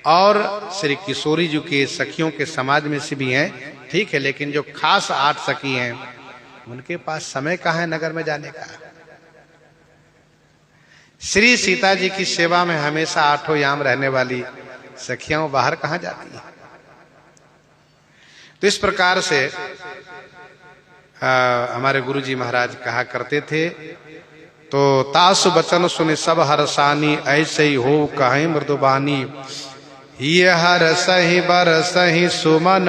और श्री किशोरी जी के सखियों के समाज में से भी हैं, ठीक है। लेकिन जो खास 8 सखी हैं, उनके पास समय कहाँ है नगर में जाने का। श्री सीता जी की सेवा में हमेशा 8 याम रहने वाली सखियां बाहर कहाँ जाती हैं। तो इस प्रकार से हमारे गुरु जी महाराज कहा करते थे, तो तासु बचन सुनि सब हरसानी, ऐसे ही हो कहीं मृदुबानी। ये हर सही बर सही सुमन,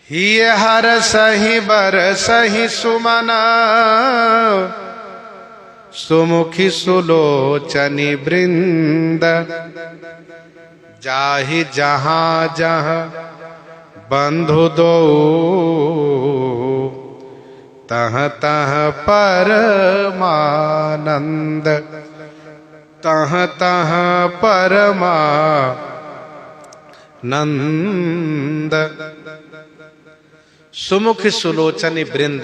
ये हर सही बर सही सुमन, सुमुखी सुलोचनी वृंद। जाहि जहां जहां बंधु दो, तह तह परमानंद, तह तह परमानंद। सुमुखी सुलोचनी वृंद,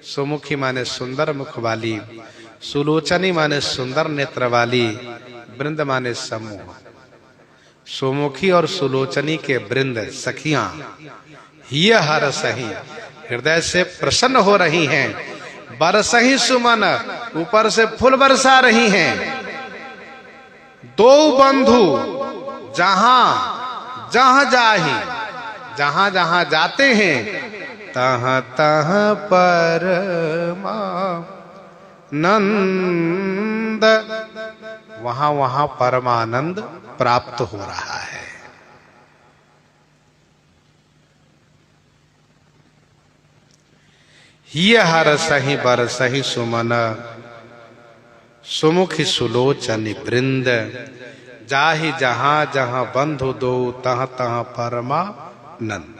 सुमुखी माने सुंदर मुख वाली, सुलोचनी माने सुंदर नेत्र वाली, वृंद माने समूह। सुमुखी और सुलोचनी के वृंद सखियां ये हर सही हृदय से प्रसन्न हो रही हैं, बरसही सुमन ऊपर से फूल बरसा रही हैं। 2 बंधु जहां जहां जाही, जहां जहां जाते हैं, तहां तहां परमानंद, वहां वहां परमानंद प्राप्त हो रहा है। ये हर सही बर सही सुमन, सुमुखी सुलोचनी वृंद। जाहि जहां जहां बंधु दो, तह तह परमानंद।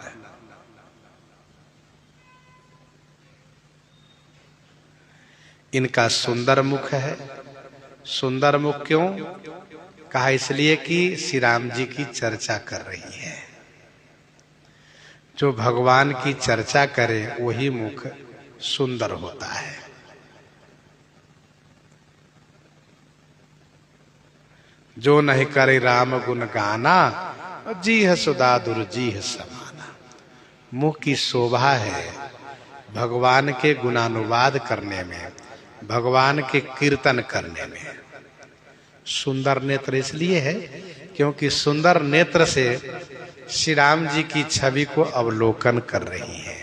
इनका सुंदर मुख है। सुंदर मुख क्यों कहा? इसलिए कि श्री राम जी की चर्चा कर रही है। जो भगवान की चर्चा करे वही मुख सुंदर होता है। जो नहीं करे राम गुण गाना, जी है सुधा दुर्जी है समाना। मुख की शोभा है भगवान के गुणानुवाद करने में, भगवान के कीर्तन करने में। सुंदर नेत्र इसलिए है क्योंकि सुंदर नेत्र से श्री राम जी की छवि को अवलोकन कर रही है।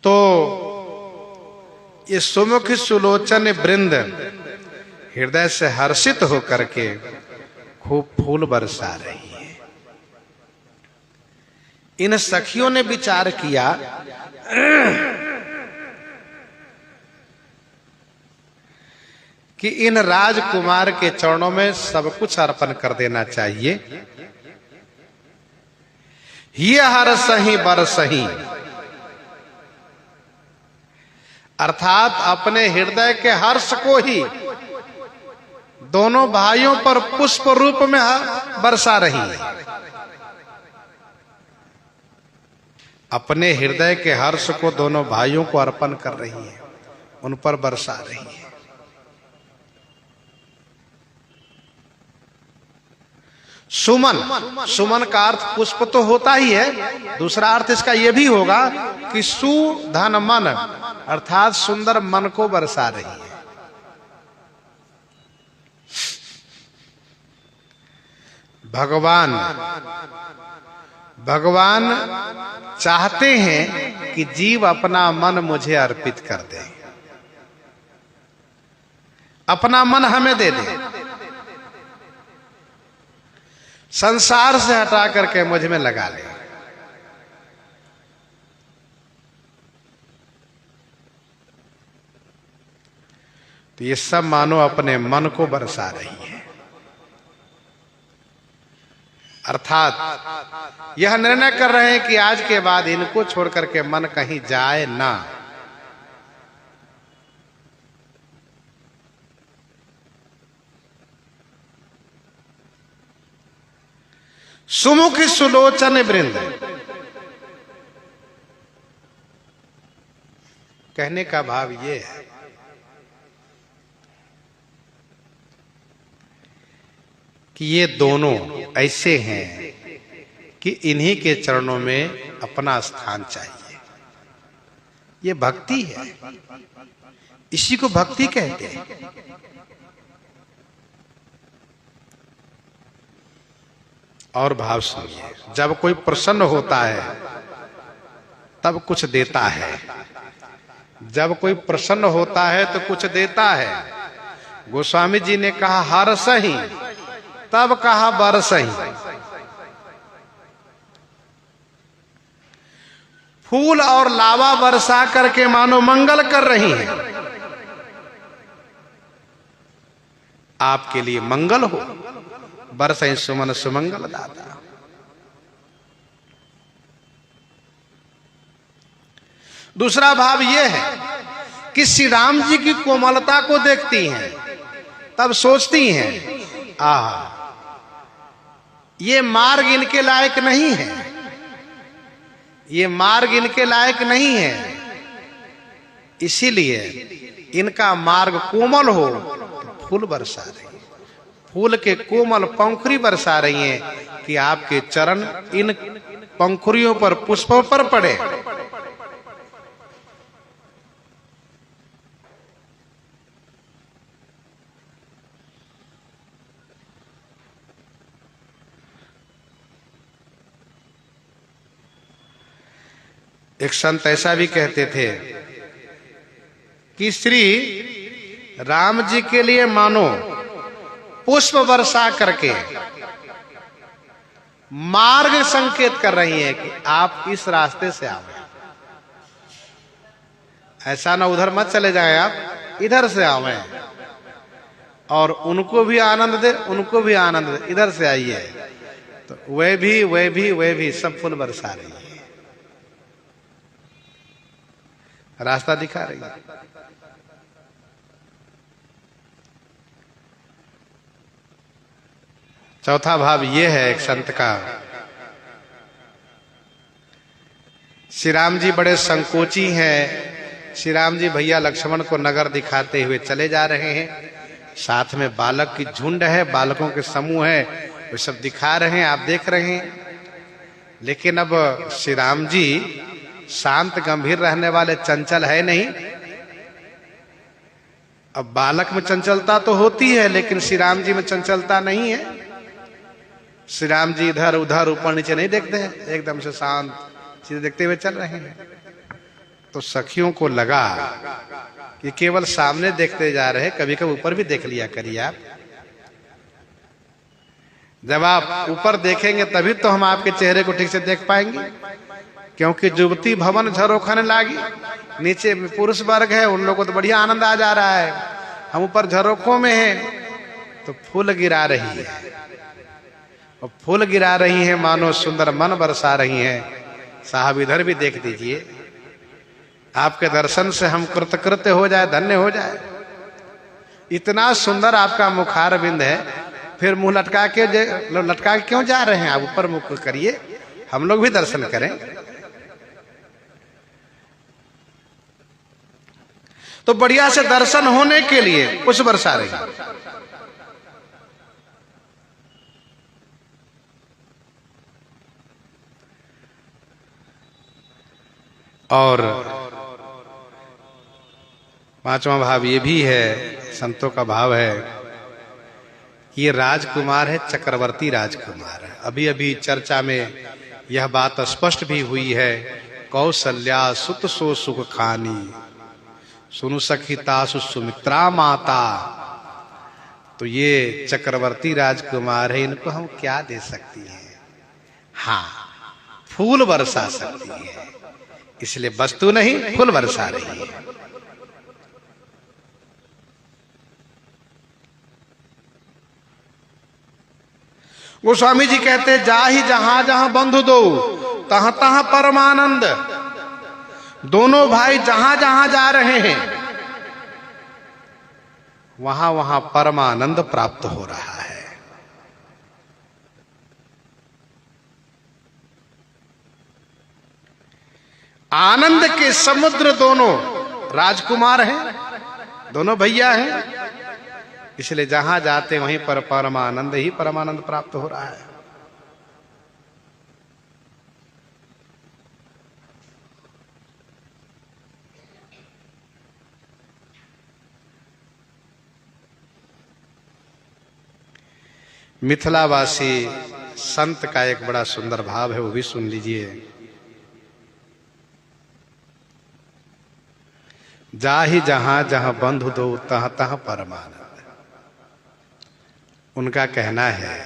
तो ये सुमुख सुलोचन वृंद हृदय से हर्षित होकर के खूब फूल बरसा रही है। इन सखियों ने विचार किया कि इन राजकुमार के चरणों में सब कुछ अर्पण कर देना चाहिए। ये हर सही बर सही, अर्थात अपने हृदय के हर्ष को ही दोनों भाइयों पर पुष्प रूप में बरसा रही है। अपने हृदय के हर्ष को दोनों भाइयों को अर्पण कर रही है, उन पर बरसा रही है। सुमन, सुमन का अर्थ पुष्प तो होता ही है, दूसरा अर्थ इसका यह भी होगा कि सु धन मन, अर्थात सुंदर मन को बरसा रही है। भगवान चाहते हैं कि जीव अपना मन मुझे अर्पित कर दे, अपना मन हमें दे दे, संसार से हटा करके मुझ में लगा ले। तो ये सब मानो अपने मन को बरसा रही है। अर्थात यह निर्णय कर रहे हैं कि आज के बाद इनको छोड़ करके मन कहीं जाए ना। सुमुख सुलोचन वृंद, कहने का भाव ये है कि ये दोनों ऐसे हैं कि इन्हीं के चरणों में अपना स्थान चाहिए। ये भक्ति है, इसी को भक्ति कहते हैं। और भाव सुनिए, जब कोई प्रसन्न होता है तब कुछ देता है। जब कोई प्रसन्न होता है तो कुछ देता है। गोस्वामी जी ने कहा हर सही, तब कहा बर सही। फूल और लावा बरसा करके मानो मंगल कर रही हैं। आपके लिए मंगल हो, बरसई सुमन सुमंगल दाता। दूसरा भाव यह है कि श्री राम जी की कोमलता को देखती हैं, तब सोचती हैं आह, ये मार्ग इनके लायक नहीं है, ये मार्ग इनके लायक नहीं है, इसीलिए इनका मार्ग कोमल हो तो फूल बरसा रही है। फूल के कोमल पंखुरी बरसा रही हैं कि आपके चरण इन पंखुरियों पर, पुष्पों पर पड़े। एक संत ऐसा भी कहते थे कि श्री राम जी के लिए मानो पुष्प वर्षा करके मार्ग संकेत कर रही है कि आप इस रास्ते से आओ, ऐसा ना उधर मत चले जाएं, आप इधर से आवे और उनको भी आनंद दे, उनको भी आनंद दे, इधर से आइए। तो वे भी सब फूल बरसा रही है, रास्ता दिखा रही है। चौथा भाव ये है एक संत का, श्री राम जी बड़े संकोची हैं। श्री राम जी भैया लक्ष्मण को नगर दिखाते हुए चले जा रहे हैं, साथ में बालक की झुंड है, बालकों के समूह है, वे सब दिखा रहे हैं, आप देख रहे हैं। लेकिन अब श्री राम जी शांत गंभीर रहने वाले चंचल है नहीं। अब बालक में चंचलता तो होती है, लेकिन श्री राम जी में चंचलता नहीं है। श्री राम जी इधर उधर ऊपर नीचे नहीं देखते हैं, एकदम से शांत सीधे देखते हुए चल रहे हैं। तो सखियों को लगा कि केवल सामने देखते जा रहे, कभी कभी ऊपर भी देख लिया करिए आप। जब आप ऊपर देखेंगे तभी तो हम आपके चेहरे को ठीक से देख पाएंगे, क्योंकि जुबती भवन झरोखने लागी, नीचे में पुरुष वर्ग है, उन लोगों को तो बढ़िया आनंद आ जा रहा है, हम ऊपर झरोखों में हैं। तो फूल गिरा रही है, और फूल गिरा रही है मानो सुंदर मन बरसा रही हैं। साहब इधर भी देख दीजिए, आपके दर्शन से हम कृतकृत्य हो जाए, धन्य हो जाए। इतना सुंदर आपका मुखार बिंद है, फिर मुंह लटका के क्यों जा रहे हैं आप? ऊपर मुख करिए, हम लोग भी दर्शन करें। तो बढ़िया से दर्शन होने के लिए कुछ बरसा रही है। और पांचवा भाव ये भी है, संतों का भाव है कि ये राजकुमार है, चक्रवर्ती राजकुमार है। अभी अभी चर्चा में यह बात स्पष्ट भी हुई है, कौसल्या सुत सो सुख खानी, सुनु सखिता सुमित्रा माता। तो ये चक्रवर्ती राजकुमार है, इनको हम क्या दे सकती हैं? हाँ, फूल बरसा सकती है, इसलिए वस्तु नहीं फूल बरसा रही है। गोस्वामी जी कहते जाहि जहां जहां बंधु दो तहां तहां परमानंद। दोनों भाई जहां जहां जा रहे हैं वहां वहां परमानंद प्राप्त हो रहा है। आनंद के समुद्र दोनों राजकुमार हैं, दोनों भैया हैं, इसलिए जहां जाते वहीं पर परमानंद ही परमानंद प्राप्त हो रहा है। मिथिलावासी संत का एक बड़ा सुंदर भाव है, वो भी सुन लीजिए। जाहि जहां जहां बंधु दो तहां तहां परमानंद। उनका कहना है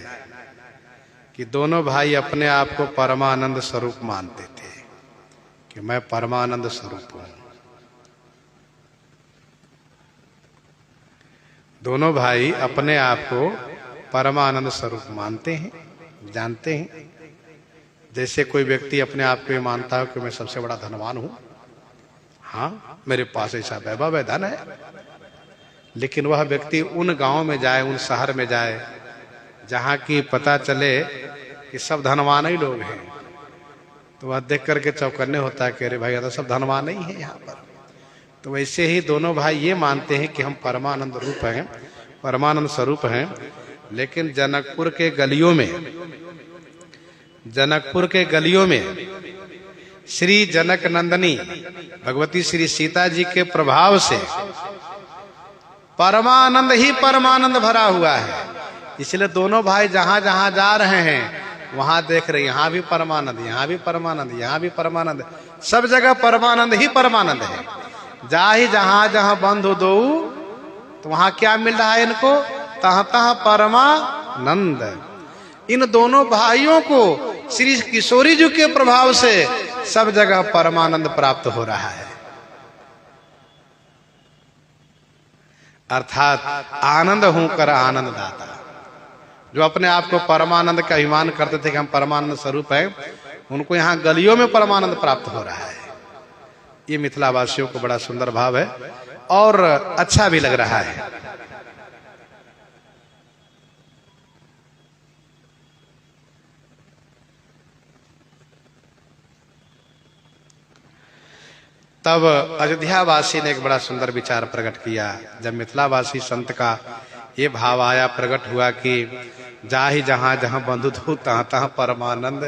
कि दोनों भाई अपने आप को परमानंद स्वरूप मानते थे कि मैं परमानंद स्वरूप हूं। दोनों भाई अपने आप को परमानंद स्वरूप मानते हैं, जानते हैं। जैसे कोई व्यक्ति अपने आप को मानता है कि मैं सबसे बड़ा धनवान हूं, हाँ मेरे पास ऐसा वैभव है, धन है, लेकिन वह व्यक्ति उन गांव में जाए, उन शहर में जाए जहां की पता चले कि सब धनवान ही लोग हैं, तो वह देख करके चौकन्ने होता है कि अरे भाई तो सब धनवान ही है यहाँ पर। तो वैसे ही दोनों भाई ये मानते हैं कि हम परमानंद रूप हैं, परमानंद स्वरूप हैं। लेकिन जनकपुर के गलियों में श्री जनक नंदनी भगवती श्री सीता जी के प्रभाव से परमानंद ही परमानंद भरा हुआ है। इसलिए दोनों भाई जहां जहां जा रहे हैं वहां देख रहे, यहां भी परमानंद, यहां भी परमानंद, यहां भी परमानंद, सब जगह परमानंद ही परमानंद है। जाहि जहां जहां बंधु दो, तो वहां क्या मिल रहा है इनको? तहां तहां परमानंद। इन दोनों भाइयों को श्री किशोरी जी के प्रभाव से सब जगह परमानंद प्राप्त हो रहा है। अर्थात आनंद हूं कर आनंद दाता। जो अपने आप को परमानंद का अभिमान करते थे कि हम परमानंद स्वरूप है, उनको यहाँ गलियों में परमानंद प्राप्त हो रहा है। ये मिथिला वासियों को बड़ा सुंदर भाव है और अच्छा भी लग रहा है। तब अयोध्यावासी ने एक बड़ा सुंदर विचार प्रकट किया। जब मिथिलावासी संत का ये भाव आया, प्रकट हुआ कि जाहि जहां जहां बंधु धू तहां तहां परमानंद,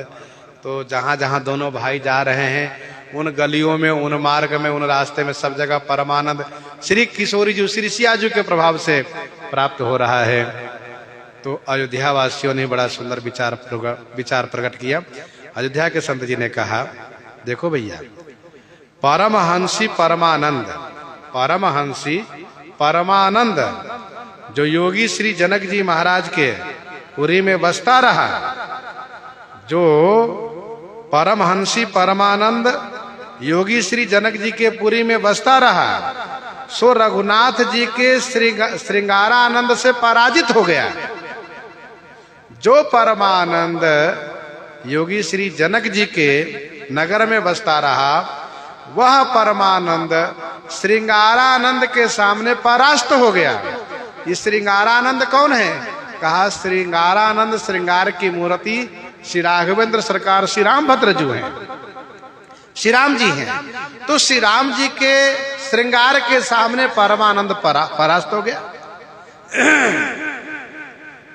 तो जहां जहां दोनों भाई जा रहे हैं उन गलियों में, उन मार्ग में, उन रास्ते में सब जगह परमानंद श्री किशोरी जी, श्री सियाजू के प्रभाव से प्राप्त हो रहा है। तो अयोध्या वासियों ने बड़ा सुंदर विचार प्रकट किया। अयोध्या के संत जी ने कहा, देखो भैया, परमहंसी परमानंद, परमहंसी परमानंद जो योगी श्री जनक जी महाराज के पुरी में बसता रहा, जो परमहंसी परमानंद योगी श्री जनक जी के पुरी में बसता रहा, सो रघुनाथ जी के श्रृंगारानंद से पराजित हो गया। जो परमानंद योगी श्री जनक जी के नगर में बसता रहा, वह परमानंद श्रृंगारानंद के सामने परास्त हो गया। ये श्रृंगारानंद कौन है? कहा, श्रृंगारानंद श्रृंगार की मूर्ति श्री राघवेंद्र सरकार श्री रामभद्र जी हैं, श्री राम जी हैं। तो श्री राम जी के श्रृंगार के सामने परमानंद परास्त हो गया।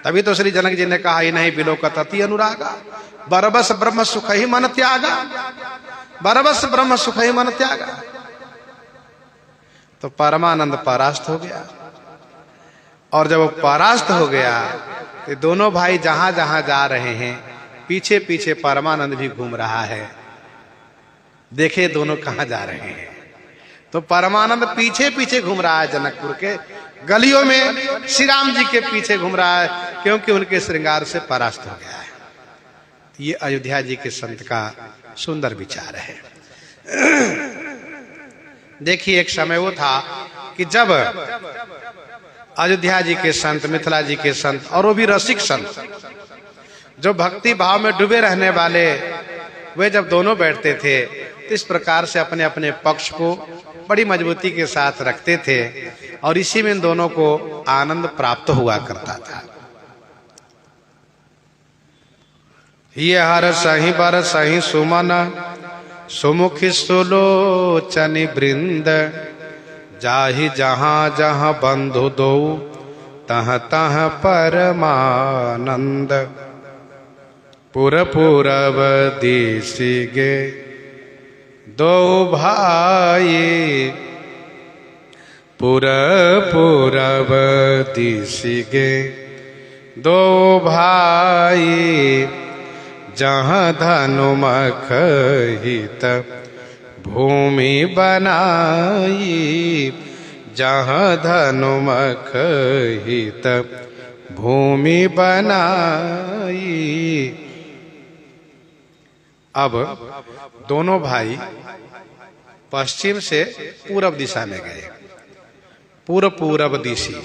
तभी तो श्री जनक जी ने कहा, ही नहीं बिलोकत अति अनुरागा, बरबस ब्रह्म सुख ही मन त्यागा, बरबस ब्रह्म सुख ही मन त्यागा। तो परमानंद परास्त हो गया। और जब वो परास्त हो गया तो दोनों भाई जहां जहां जा रहे हैं, पीछे पीछे परमानंद भी घूम रहा है। देखे दोनों कहां जा रहे हैं। तो परमानंद पीछे पीछे घूम रहा है, जनकपुर के गलियों में श्री राम जी के पीछे घूम रहा है, क्योंकि उनके श्रृंगार से परास्त हो गया है। ये अयोध्या जी के संत का सुंदर विचार है। देखिए, एक समय वो था कि जब अयोध्या जी के संत, मिथिला जी के संत, और वो भी रसिक संत, जो भक्ति भाव में डूबे रहने वाले, वे जब दोनों बैठते थे तो इस प्रकार से अपने अपने पक्ष को बड़ी मजबूती के साथ रखते थे, और इसी में इन दोनों को आनंद प्राप्त हुआ करता था। ये हर सही बर सही सुमन, सुमुखी सुलोचनी वृंद, जाहि जहां जहां बंधु दो, तह तह परमानंद। पुर पूरब दिशि गे दो भाई, पुर पूरब दिशि गे दो भाई, जहाँ धनुमख हित भूमि बनाई, जहाँ धनुमख हित भूमि बनाई। अब दोनों भाई पश्चिम से पूरब दिशा में गए। पूरब दिशा,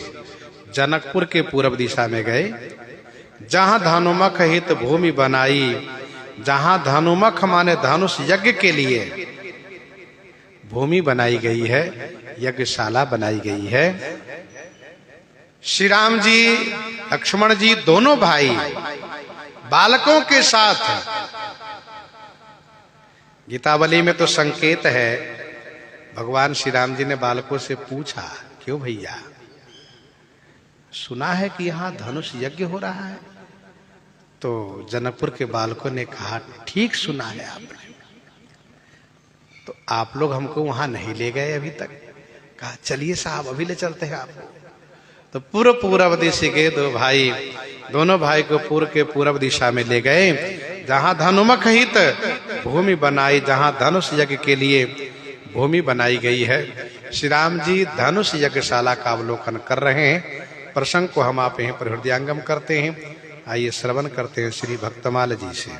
जनकपुर के पूरब दिशा में गए, जहां धनुमख हित भूमि बनाई। जहां धनुमख माने धनुष यज्ञ के लिए भूमि बनाई गई है, यज्ञशाला बनाई गई है। श्री राम जी, लक्ष्मण जी, दोनों भाई बालकों के साथ, गीतावली में तो संकेत है, भगवान श्री राम जी ने बालकों से पूछा, क्यों भैया, सुना है कि यहाँ धनुष यज्ञ हो रहा है? तो जनकपुर के बालकों ने कहा, ठीक सुना है आपने, तो आप लोग हमको वहां नहीं ले गए अभी तक। कहा, चलिए साहब, अभी ले चलते हैं आपको। तो पूरब दिशा के दो भाई, दोनों भाई को पूर्व के पूरब दिशा में ले गए, जहां धनुमख हित भूमि बनाई, जहां धनुष यज्ञ के लिए भूमि बनाई गई है। श्री राम जी धनुष यज्ञशाला का अवलोकन कर रहे हैं। प्रसंग को हम आप यहीं पर हृदयंगम करते हैं। आइए श्रवण करते हैं श्री भक्तमाल जी से।